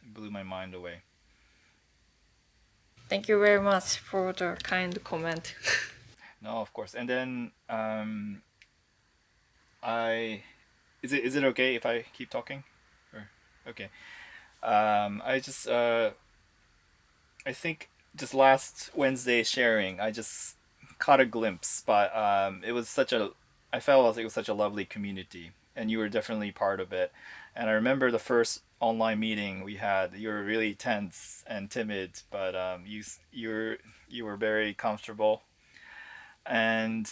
blew my mind away. Thank you very much for the kind comment. No, of course. And then is it okay if I keep talking? Or okay. I think just last Wednesday sharing, I just caught a glimpse, but I felt like it was such a lovely community, and you were definitely part of it. And I remember the first online meeting we had. You were really tense and timid, but you were very comfortable. And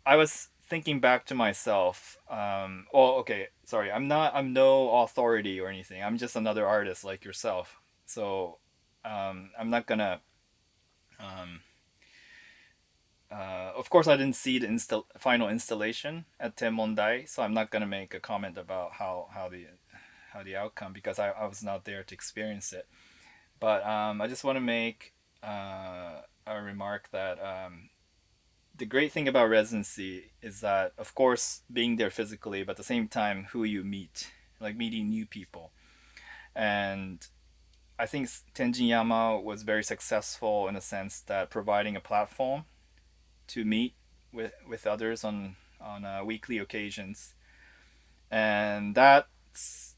I was thinking back to myself. Okay, sorry. I'm no authority or anything. I'm just another artist like yourself. So I'm not gonna. Of course, I didn't see the final installation at Tenmondai, so I'm not gonna make a comment about how the outcome, because I was not there to experience it. But I just want to make a remark that the great thing about residency is that, of course, being there physically, but at the same time, who you meet, like meeting new people. And I think Tenjinyama was very successful in the sense that providing a platform to meet with others on weekly occasions, and that's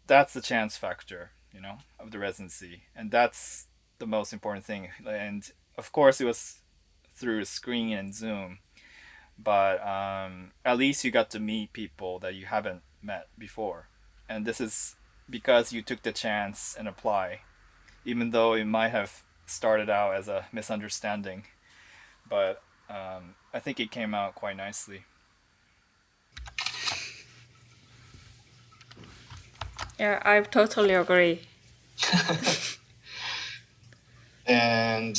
the chance factor, of the residency, and that's the most important thing. And of course, it was through a screen and Zoom, but at least you got to meet people that you haven't met before, and this is because you took the chance and apply, even though it might have started out as a misunderstanding, but I think it came out quite nicely. Yeah, I totally agree. And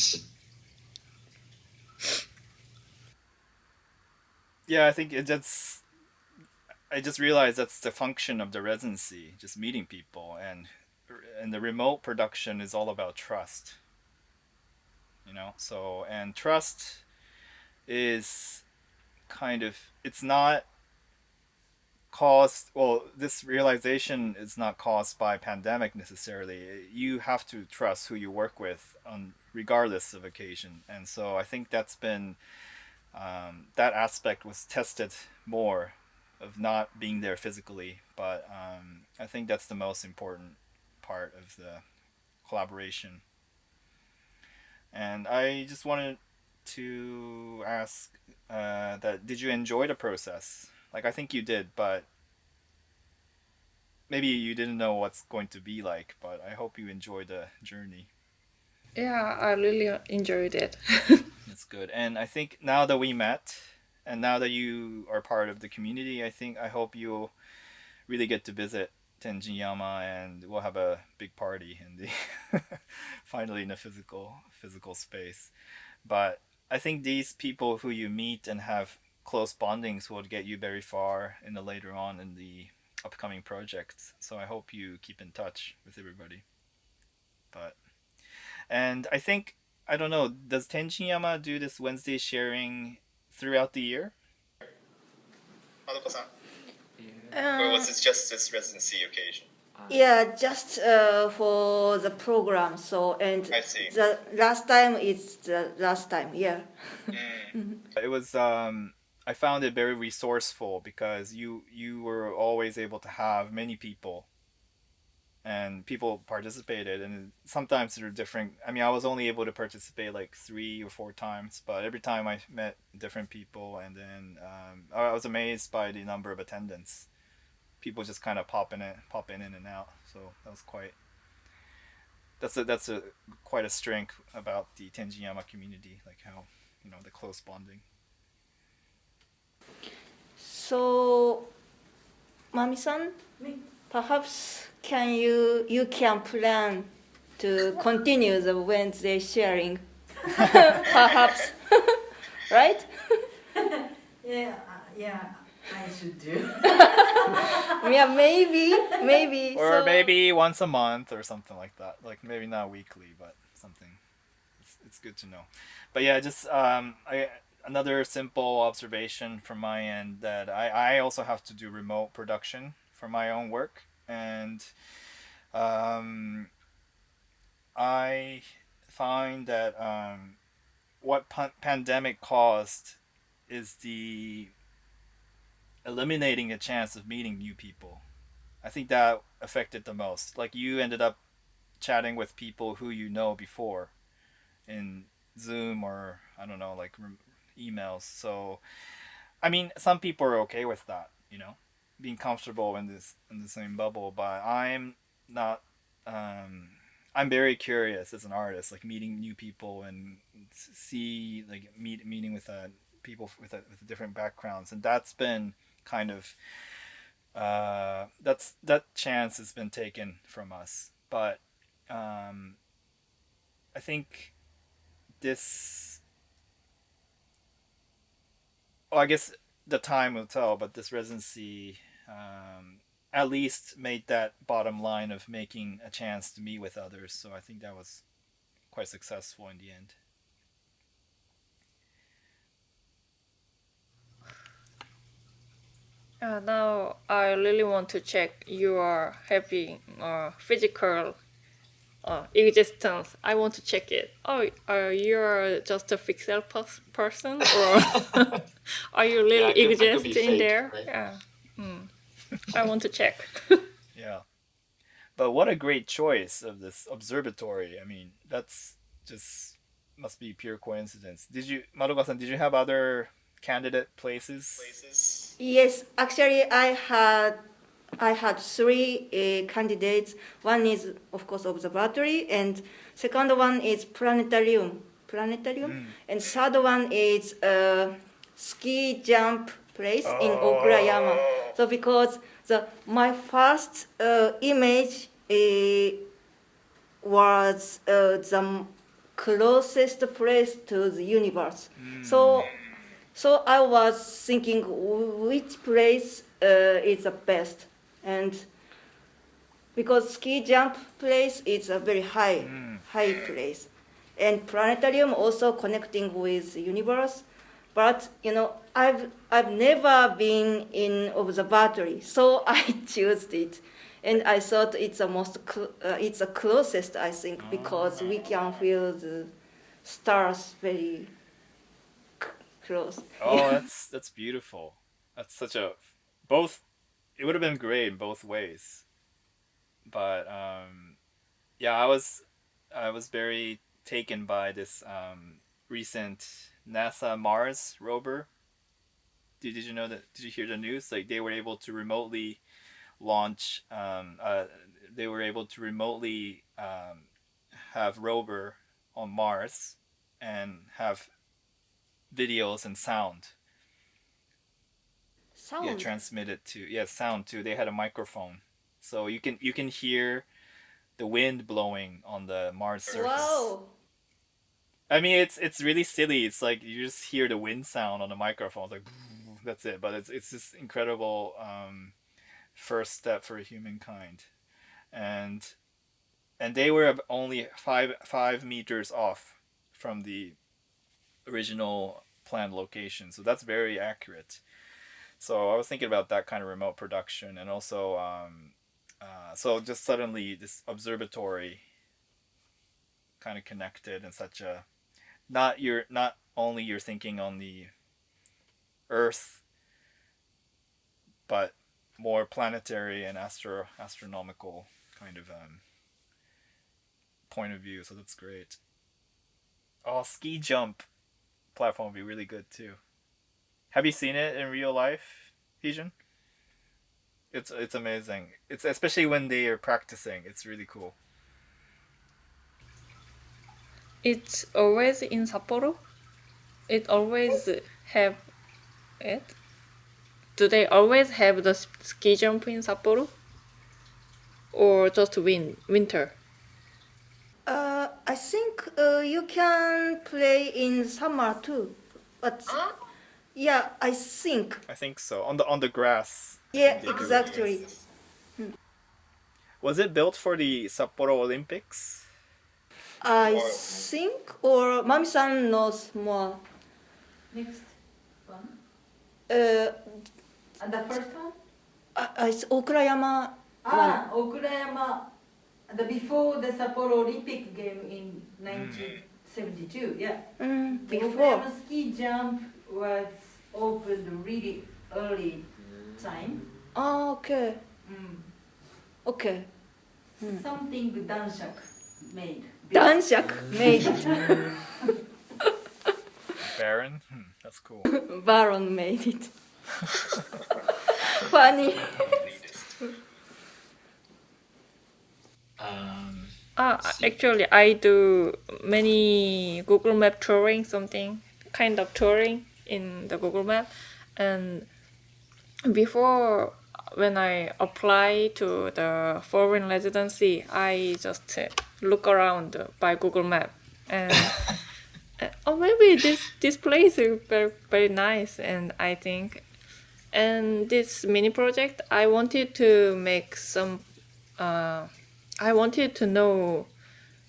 yeah, I think I just realized that's the function of the residency, just meeting people, and the remote production is all about trust. So, and trust is kind of, it's not caused, well, this realization is not caused by pandemic necessarily. You have to trust who you work with regardless of occasion. And so I think that's been that aspect was tested more, of not being there physically, but I think that's the most important part of the collaboration. And I just wanted to ask that did you enjoy the process? Like, I think you did, but maybe you didn't know what's going to be like, but I hope you enjoyed the journey. Yeah, I really enjoyed it. That's good. And I think now that we met, and now that you are part of the community, I hope you'll really get to visit Tenjinyama, and we'll have a big party in the finally in a physical space. But I think these people who you meet and have close bondings will get you very far in the later on in the upcoming projects. So I hope you keep in touch with everybody. But and I think I don't know, does Tenjinyama do this Wednesday sharing throughout the year? Madoka-san? Or was it just this residency occasion? Yeah, just for the program. So and I see. the last time is the last time. Yeah. It was I found it very resourceful because you were always able to have many people and people participated, and sometimes they're different. I mean, I was only able to participate like 3 or 4 times, but every time I met different people, and then I was amazed by the number of attendance. People just kind of pop in and out. So that was that's a quite a strength about the Tenjinyama community, like how the close bonding. So, Mami-san, perhaps you can plan to continue the Wednesday sharing, perhaps, right? Yeah, I should do. Yeah, maybe. Or so, maybe once a month or something like that. Like maybe not weekly, but something. It's good to know. But yeah, just another simple observation from my end that I also have to do remote production for my own work, and I find that what pandemic caused is the eliminating a chance of meeting new people. I think that affected the most. Like you ended up chatting with people who you know before in Zoom or I don't know, like emails. So, I mean, some people are okay with that, being comfortable in the same bubble. But I'm not. I'm very curious as an artist, like meeting new people and meeting with people with different backgrounds, and that's been kind of that chance has been taken from us. But I think this. Well, I guess the time will tell, but this residency at least made that bottom line of making a chance to meet with others. So I think that was quite successful in the end. Now I really want to check you are having physical existence. I want to check it. Oh, you're just a pixel person, or are you really it could be exist in fake, there? right? Yeah. I want to check. Yeah. But what a great choice of this observatory. I mean, that's just must be pure coincidence. Madoka-san, did you have other candidate places? Yes, actually, I had 3 candidates. One is, of course, observatory, and second one is planetarium, and third one is ski jump place in Okurayama. So because my first image was the closest place to the universe. So I was thinking which place is the best, and because ski jump place is a very high place, and planetarium also connecting with the universe. But I've never been in observatory, so I chose it, and I thought it's it's the closest, I think, because we can feel the stars very close. Oh, that's beautiful. That's such a both. It would have been great in both ways, but yeah, I was very taken by this recent NASA Mars rover. Did you know that? Did you hear the news? Like they were able to remotely launch. They were able to remotely have rover on Mars and have videos and sound. Sound. Yeah, transmitted to sound too. They had a microphone, so you can hear the wind blowing on the Mars surface. Wow. I mean, it's really silly. It's like you just hear the wind sound on the microphone. It's like that's it. But it's this incredible first step for humankind, and they were only five meters off from the original planned location. So that's very accurate. So I was thinking about that kind of remote production, and also so just suddenly this observatory kind of connected in such a not only you're thinking on the Earth, but more planetary and astronomical kind of point of view. So that's great. Oh, ski jump platform would be really good too. Have you seen it in real life, Heejun? It's amazing. It's especially when they are practicing. It's really cool. It's always in Sapporo. It always have it. Do they always have the ski jump in Sapporo, or just winter? I think you can play in summer too, but yeah, I think. I think so. On the grass. Yeah, They do it, exactly. yes. Was it built for the Sapporo Olympics? I think, or Mami-san knows more. Next one. Uh, And the first one? it's Okurayama. Okurayama. The before the Sapporo Olympic game in 1972. Yeah. The Before. Okurayama ski jump was opened really early time. Okay. Okay. Something Danshak made. Danshak made it. Baron? That's cool. Baron made it. Funny. Actually, I do many Google Map touring, something kind of touring in the Google Map, and before when I apply to the foreign residency, I just look around by Google Map and oh, maybe this place is very very nice, and I think, and this mini project I wanted to make some. I wanted to know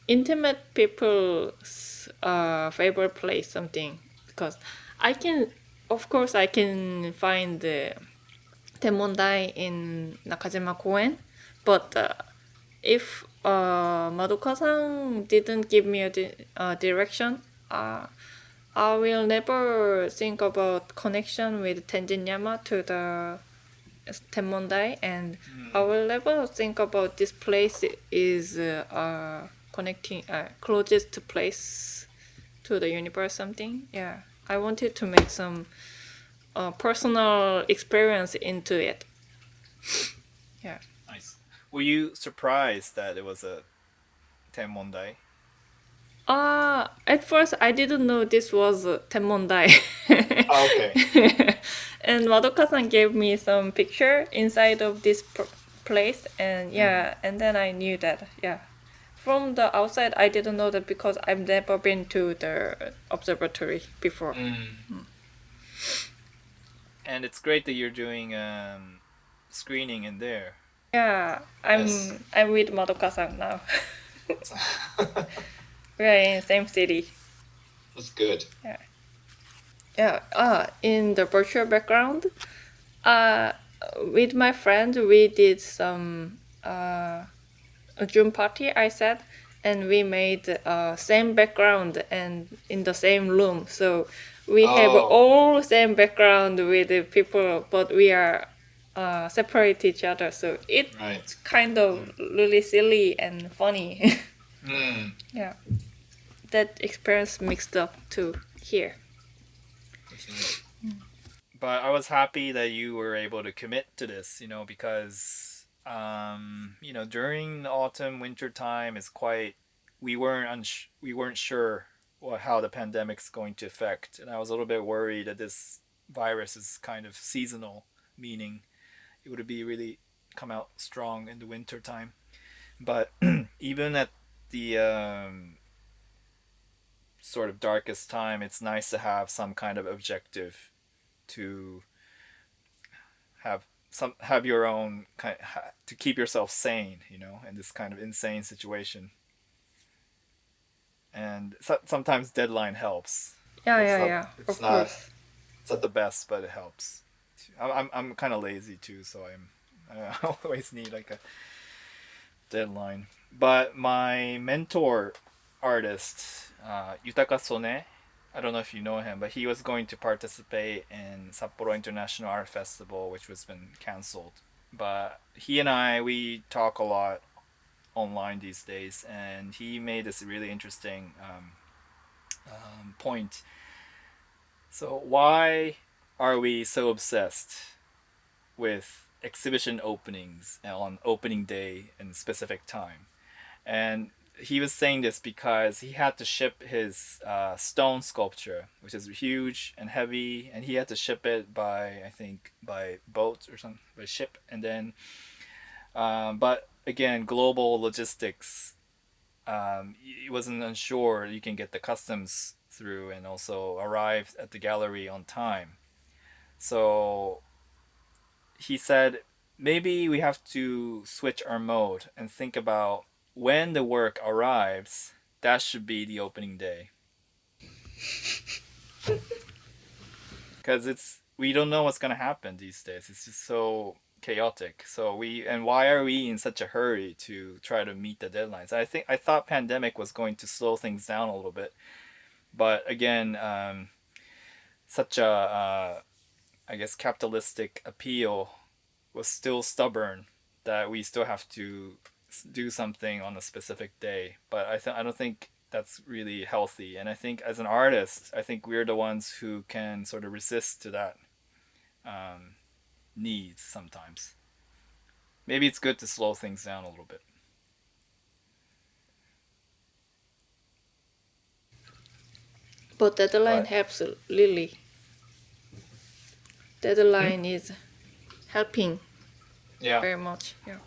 intimate people's favorite place, something, because I can, of course, I can find the Tenmondai in Nakajima Koen, but if Madoka-san didn't give me a direction, I will never think about connection with Tenjinyama to the Tenmondai, and I will never think about this place is connecting closest place to the universe, something. Yeah, I wanted to make some personal experience into it. Yeah. Nice. Were you surprised that it was a Tenmondai? At first I didn't know this was Tenmondai. Oh, okay. And Madoka-san gave me some picture inside of this place, and yeah, and then I knew that, yeah. From the outside, I didn't know that because I've never been to the observatory before. And it's great that you're doing screening in there. Yeah, I'm with Madoka-san now. We're in the same city. That's good. Yeah. Yeah. In the virtual background, with my friend, we did some Zoom party, I said, and we made same background and in the same room. So we have all same background with the people, but we are separate each other. So it's kind of really silly and funny. Yeah. That experience mixed up to here. But I was happy that you were able to commit to this, because during the autumn winter time is quite we weren't sure how the pandemic's going to affect, and I was a little bit worried that this virus is kind of seasonal, meaning it would be really come out strong in the winter time. But even at the sort of darkest time, it's nice to have some kind of objective to have your own kind to keep yourself sane, you know, in this kind of insane situation. And sometimes deadline helps. Of course. It's not the best, but it helps. I'm kind of lazy too, so I always need like a deadline. But my mentor artist, Yutaka Sone, I don't know if you know him, but he was going to participate in Sapporo International Art Festival, which was been canceled. But he and we talk a lot online these days, and he made this really interesting point. So why are we so obsessed with exhibition openings on opening day and specific time? And he was saying this because he had to ship his stone sculpture, which is huge and heavy, and he had to ship it by boat or something, by ship. And then but again, global logistics, he wasn't unsure you can get the customs through and also arrive at the gallery on time. So he said maybe we have to switch our mode and think about when the work arrives, that should be the opening day. Because we don't know what's going to happen these days. It's just so chaotic. And why are we in such a hurry to try to meet the deadlines? I thought pandemic was going to slow things down a little bit, but again, such a I guess capitalistic appeal was still stubborn that we still have to do something on a specific day. But I don't think that's really healthy. And I think as an artist, I think we're the ones who can sort of resist to that needs sometimes. Maybe it's good to slow things down a little bit. But deadline helps Lily. Deadline is helping very much. Yeah.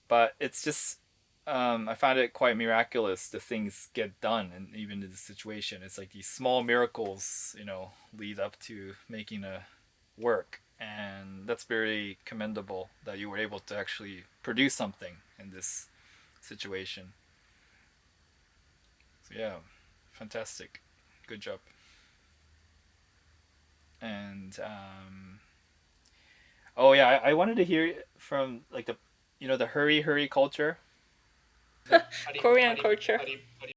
But it's just I find it quite miraculous the things get done, and even in this situation, it's like these small miracles, you know, lead up to making a work, and that's very commendable that you were able to actually produce something in this situation. So yeah, fantastic, good job. And I wanted to hear from like the hurry culture. Korean culture.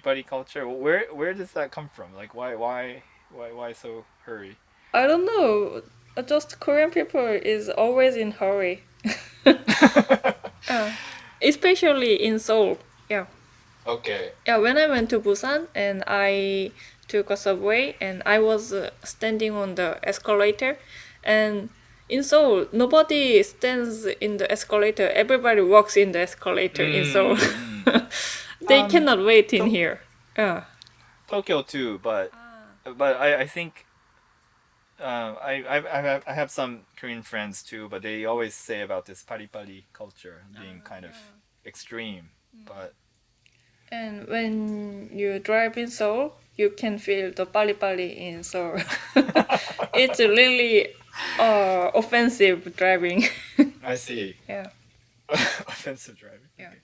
Buddy culture. Where does that come from? Like why so hurry? I don't know. Just Korean people is always in hurry. Especially in Seoul. Yeah. Okay. Yeah, when I went to Busan and I took a subway and I was standing on the escalator, and in Seoul nobody stands in the escalator. Everybody walks in the escalator in Seoul. They cannot wait in here. Yeah. Tokyo too, but I think I have some Korean friends too, but they always say about this pari culture being kind of extreme. But and when you drive in Seoul, you can feel the pali in Seoul. It's really offensive driving. I see. Yeah. Offensive driving. Yeah. Okay.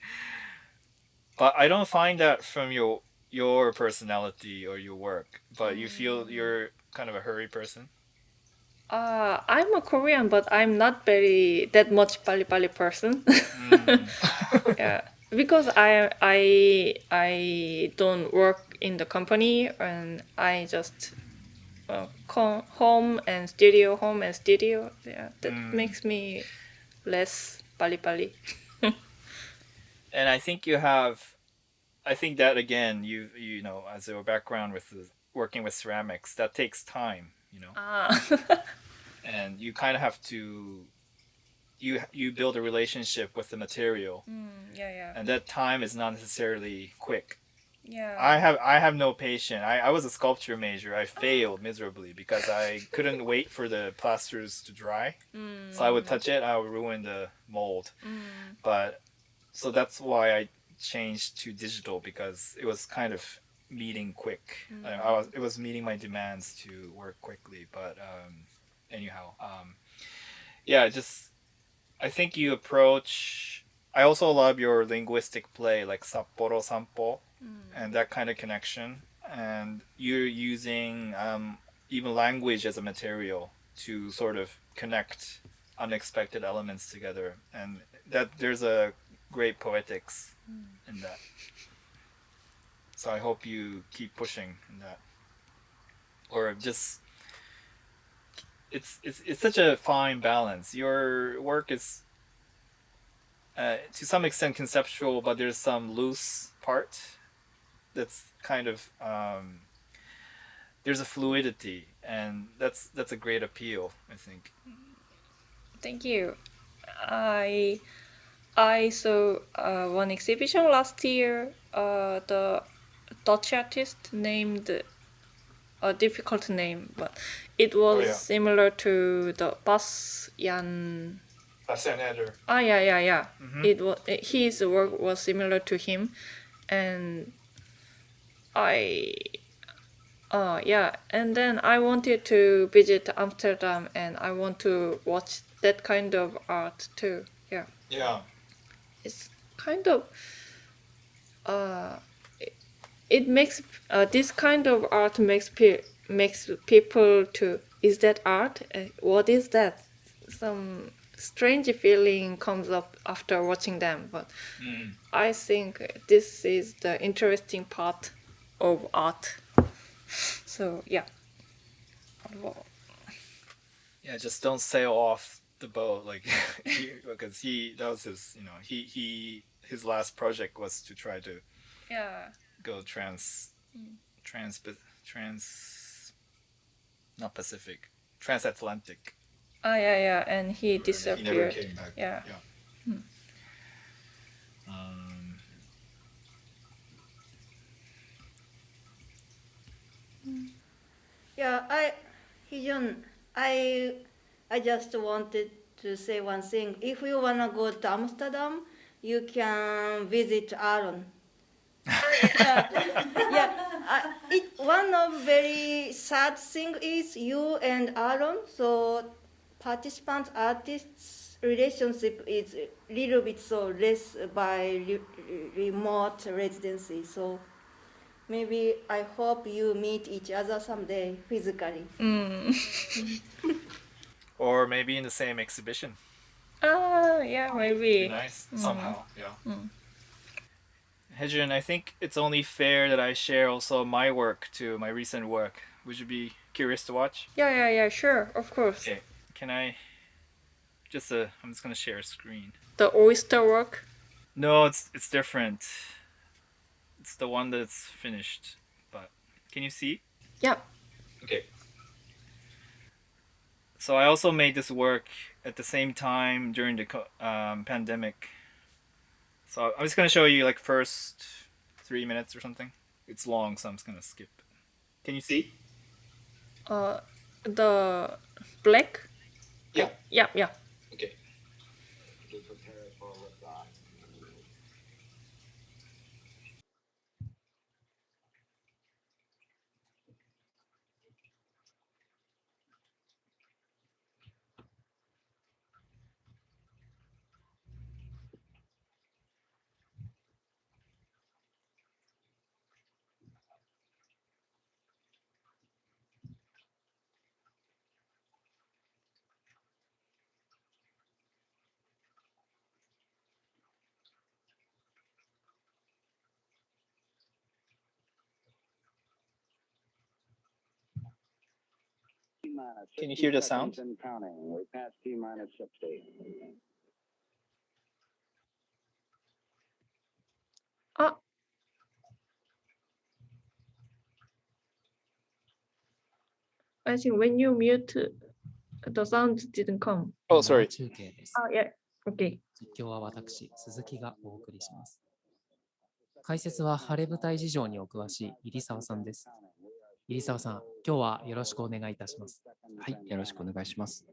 But I don't find that from your personality or your work. But you feel you're kind of a hurry person. I'm a Korean, but I'm not that much pali person. Yeah, because I don't work in the company, and I just come home and studio. Yeah, that makes me less pali. And I think I think that again, you know, as your background with working with ceramics, that takes time, you know. And you kind of have to you build a relationship with the material. Yeah. And that time is not necessarily quick. Yeah. I have no patience. I was a sculpture major. I failed miserably because I couldn't wait for the plasters to dry. So I would touch it, I would ruin the mold. But so that's why I changed to digital, because it was kind of meeting quick. It was meeting my demands to work quickly, but anyhow, yeah, just I think you approach. I also love your linguistic play, like Sapporo Sanpo, and that kind of connection. And you're using even language as a material to sort of connect unexpected elements together, and that there's a great poetics in that. So I hope you keep pushing in that, or just it's such a fine balance. Your work is to some extent conceptual, but there's some loose part that's kind of there's a fluidity, and that's a great appeal, I think. Thank you. I saw one exhibition last year. The Dutch artist named a difficult name, but it was similar to the Bastian. Bastian Eder. Yeah. Mm-hmm. It was his work was similar to him, and and then I wanted to visit Amsterdam, and I want to watch that kind of art too. Yeah. It's kind of it makes this kind of art makes people to, is that art? What is that? Some strange feeling comes up after watching them, but I think this is the interesting part of art. So yeah. Yeah, just don't sail off the boat like because that was his, his last project was to try to go not Pacific, transatlantic. Yeah, and he disappeared. He never came back. Yeah. Heejun, I just wanted to say one thing. If you wanna go to Amsterdam, you can visit Aaron. One of very sad thing is you and Aaron. So participant artists relationship is a little bit so less by remote residency. So maybe I hope you meet each other someday physically. Or maybe in the same exhibition. Yeah, maybe. Nice, somehow, yeah. Heejun, I think it's only fair that I share also my work too, my recent work. Would you be curious to watch? Yeah, sure, of course. Okay, can I I'm just gonna share a screen. The oyster work? No, it's different. It's the one that's finished, but can you see? Yeah. Okay. So I also made this work at the same time during the pandemic. So I'm just gonna show you like first 3 minutes or something. It's long, so I'm just gonna skip. Can you see? The black? Yeah. Yeah. Okay. Can you hear the sound? I think when you mute, the sound didn't come. Oh, sorry. 中継です。Yeah. Okay. 実況は私、鈴木がお送りします。解説は晴れ舞台事情にお詳しい入澤さんです。入澤さん、今日はよろしくお願いいたします。はい、よろしくお願いします。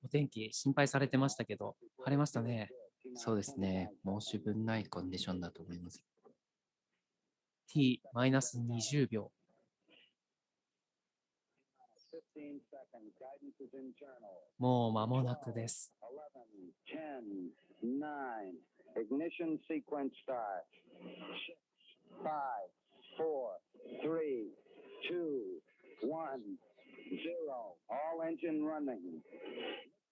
お天気心配されてましたけど、晴れましたね。そうですね、申し分ないコンディションだと思います。T-20 秒。もう間もなくです。Ignition sequence start. 6, 5, 4, 3, 2, 1, 0. All engine running.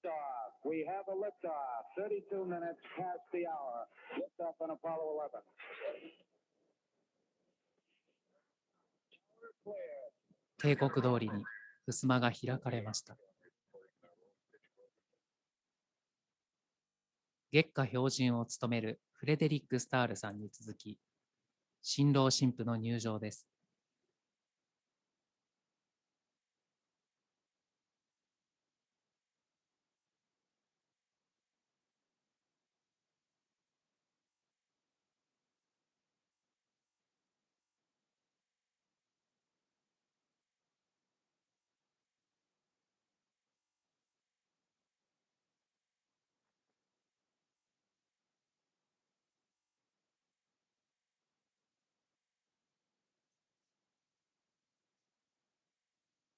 Liftoff. We have a liftoff. 32 minutes past the hour. Liftoff on Apollo 11. 定刻通りに襖が開かれました。月下標準を務めるフレデリック・スタールさんに続き、新郎新婦の入場です。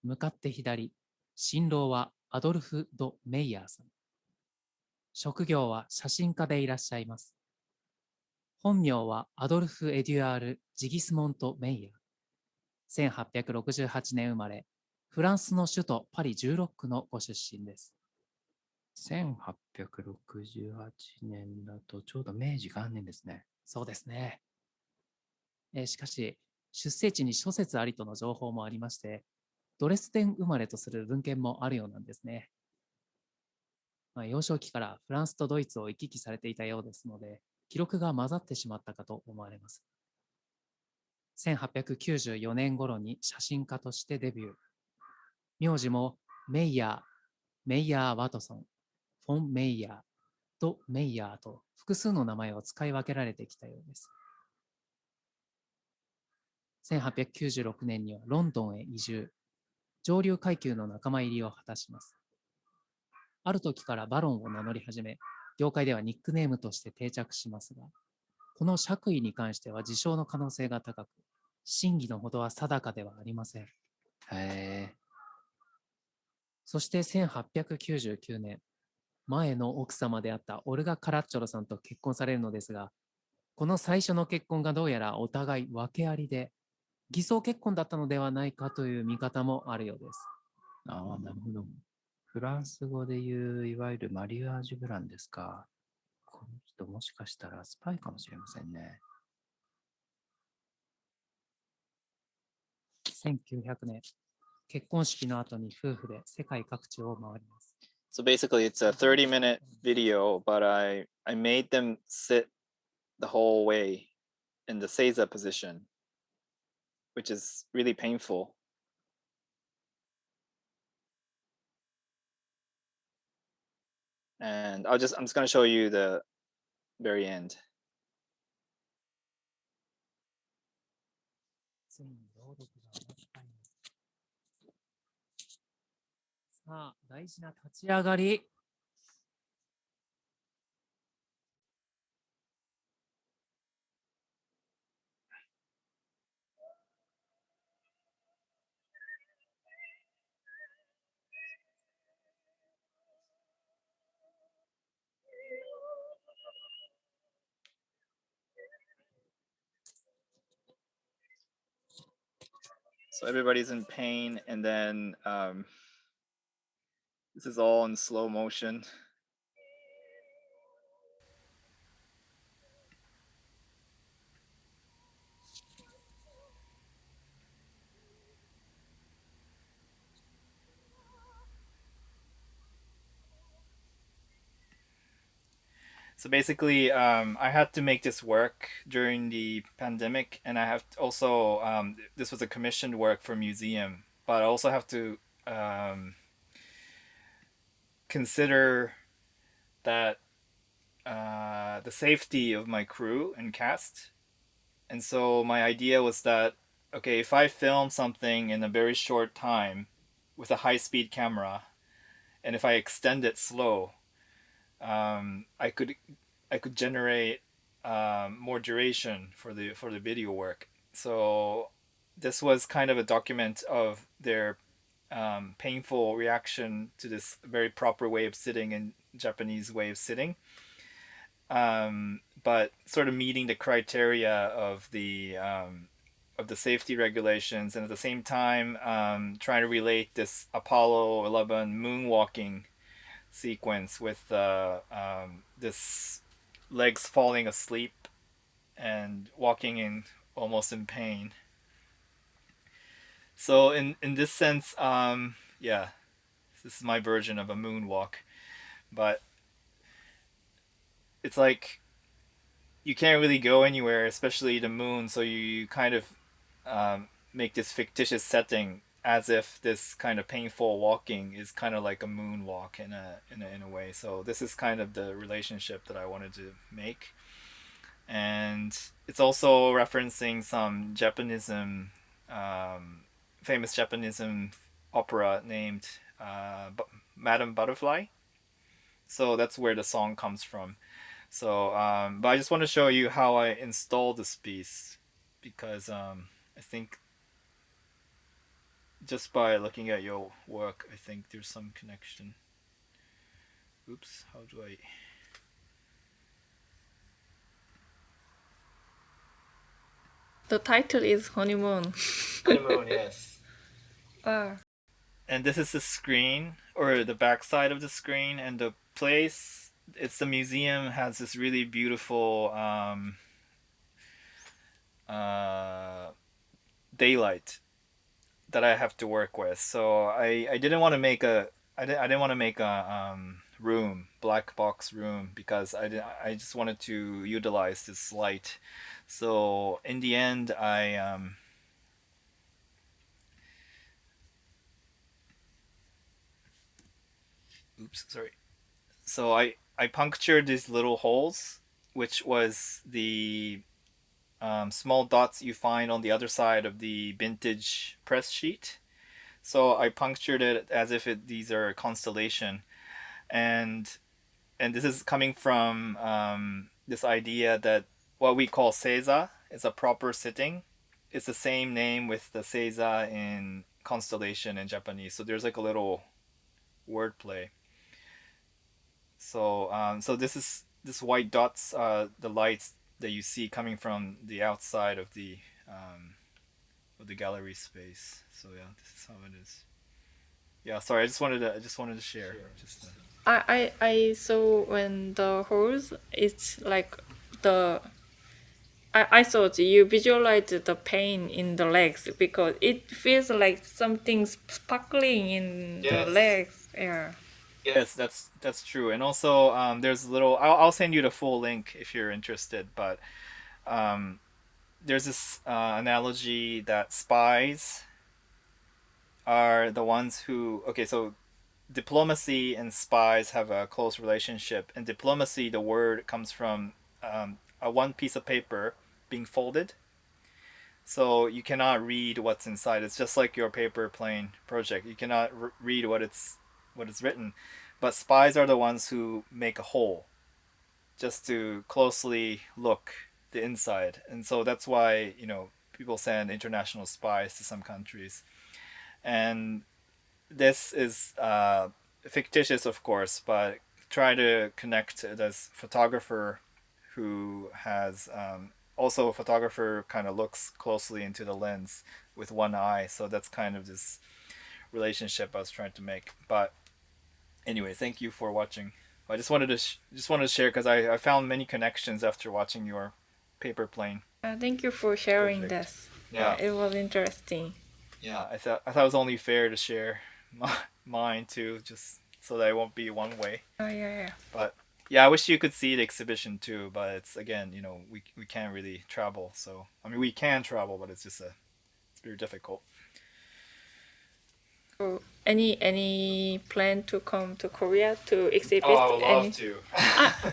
向かって左、新郎はアドルフ・ド・メイヤーさん。職業は写真家でいらっしゃいます。本名はアドルフ・エデュアール・ジギスモント・メイヤー。1868年生まれ、フランスの首都パリ16区のご出身です。1868年だとちょうど明治元年ですね。そうですね。しかし、出生地に諸説ありとの情報もありまして、ドレスデン生まれとする文献もあるようなんですね。幼少期からフランスとドイツを行き来されていたようですので、記録が混ざってしまったかと思われます。1894年頃に写真家としてデビュー。名字もメイヤー・ワトソン、フォン・メイヤー、ド・メイヤーと複数の名前を使い分けられてきたようです。1896年にはロンドンへ移住。上流階級の仲間入りを果たします。ある時からバロンを名乗り始め、業界ではニックネームとして定着しますが、この爵位に関しては自称の可能性が高く、真偽のほどは定かではありません。そして1899年、前の奥様であったオルガ・カラッチョロさんと結婚されるのですが、この最初の結婚がどうやらお互い訳ありで、偽装結婚だったのではないかという見方もあるようです。なるほど。フランス語で言ういわゆるマリアージュブランですか。この人もしかしたらスパイかもしれませんね。1900年、結婚式の後に夫婦で世界各地を回ります。So basically it's a 30-minute video, but I made them sit the whole way in the seiza position, which is really painful. And I'm just going to show you the very end. ついに朗読が終わったんです。さあ、大事な立ち上がり。So everybody's in pain, and then this is all in slow motion. So basically, I had to make this work during the pandemic, and I have to also this was a commissioned work for museum, but I also have to consider that the safety of my crew and cast. And so my idea was that, okay, if I film something in a very short time with a high-speed camera, and if I extend it slow, I could generate more duration for the video work. So this was kind of a document of their painful reaction to this very proper way of sitting and Japanese way of sitting, but sort of meeting the criteria of the safety regulations, and at the same time trying to relate this Apollo 11 moonwalking sequence with this legs falling asleep and walking in almost in pain. So in this sense, yeah, this is my version of a moonwalk, but it's like you can't really go anywhere, especially the moon. So you kind of make this fictitious setting as if this kind of painful walking is kind of like a moonwalk in a way. So this is kind of the relationship that I wanted to make, and it's also referencing some Japanism, famous Japanism opera named Madame Butterfly. So that's where the song comes from. So, but I just want to show you how I installed this piece, because I think just by looking at your work, I think there's some connection. Oops, how do I... The title is Honeymoon. Honeymoon, yes. Ah. And this is the screen, or the back side of the screen, and the place, it's the museum, has this really beautiful daylight that I have to work with. So I didn't want to make a room, black box room, because I just wanted to utilize this light. So in the end, oops, sorry. So I punctured these little holes, which was the small dots you find on the other side of the vintage press sheet. So I punctured it as if these are a constellation, and this is coming from this idea that what we call seiza is a proper sitting. It's the same name with the seiza in constellation in Japanese. So there's like a little wordplay. So so this white dots, the lights that you see coming from the outside of the gallery space. So yeah, this is how it is. Yeah, sorry, I just wanted to share. Just I saw when the holes, it's like the I thought you visualized the pain in the legs, because it feels like something sparkling in the legs. Yeah. Yes, that's true. And also there's a little, I'll send you the full link if you're interested, but there's this analogy that spies are the ones who, okay, so diplomacy and spies have a close relationship. And diplomacy, the word comes from a one piece of paper being folded. So you cannot read what's inside. It's just like your paper plane project. You cannot read what is written. But spies are the ones who make a hole just to closely look the inside. And so that's why, people send international spies to some countries. And this is fictitious, of course, but try to connect it as photographer who has also a photographer kind of looks closely into the lens with one eye. So that's kind of this relationship I was trying to make. But anyway, thank you for watching. I just wanted to share, because I found many connections after watching your paper plane. Thank you for sharing Project. this. Yeah. It was interesting. Yeah, I thought it was only fair to share mine too, just so that it won't be one way. Oh yeah. But yeah, I wish you could see the exhibition too, but it's, again, we can't really travel. So I mean, we can travel, but it's very difficult. So, any plan to come to Korea to exhibit? Oh, I would love to.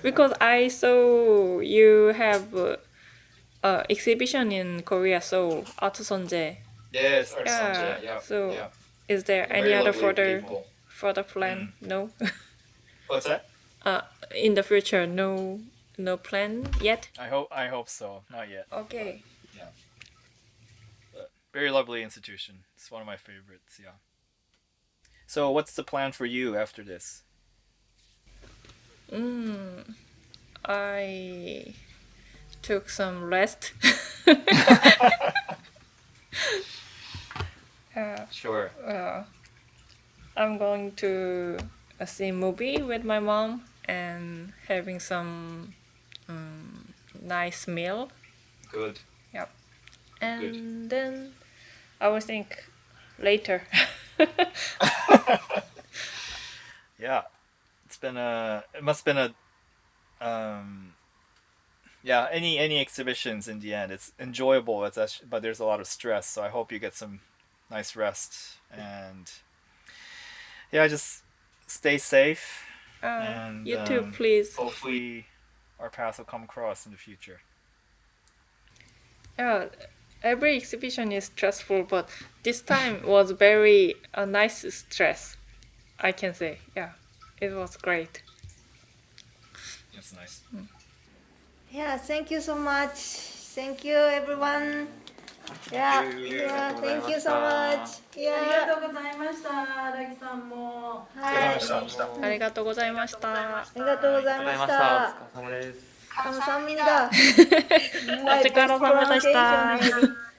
Because I saw you have exhibition in Korea, so Art Sonje. Yes, Art Sonje, yeah. So yeah. Is there Very any other lovely people. further plan? No. What's that? In the future, no plan yet. I hope so. Not yet. Okay. Yeah. Very lovely institution. It's one of my favorites. Yeah. So, what's the plan for you after this? I took some rest. Sure. I'm going to see a movie with my mom and having some nice meal. Good. Yep. And then I will think later. Yeah. It must have been yeah, any exhibitions in the end, it's enjoyable. But there's a lot of stress. So I hope you get some nice rest, and yeah, just stay safe. And you too, please. Hopefully, our paths will come across in the future. Yeah, every exhibition is stressful, but this time was very nice stress, I can say. Yeah, it was great. That's nice. Yeah, thank you so much. Thank you, everyone. Yeah, thank you so much. ありがとうございました。荒木さんも。ありがとうございました。ありがとうございました。お疲れ様です。 감사합니다. お疲れ様でした。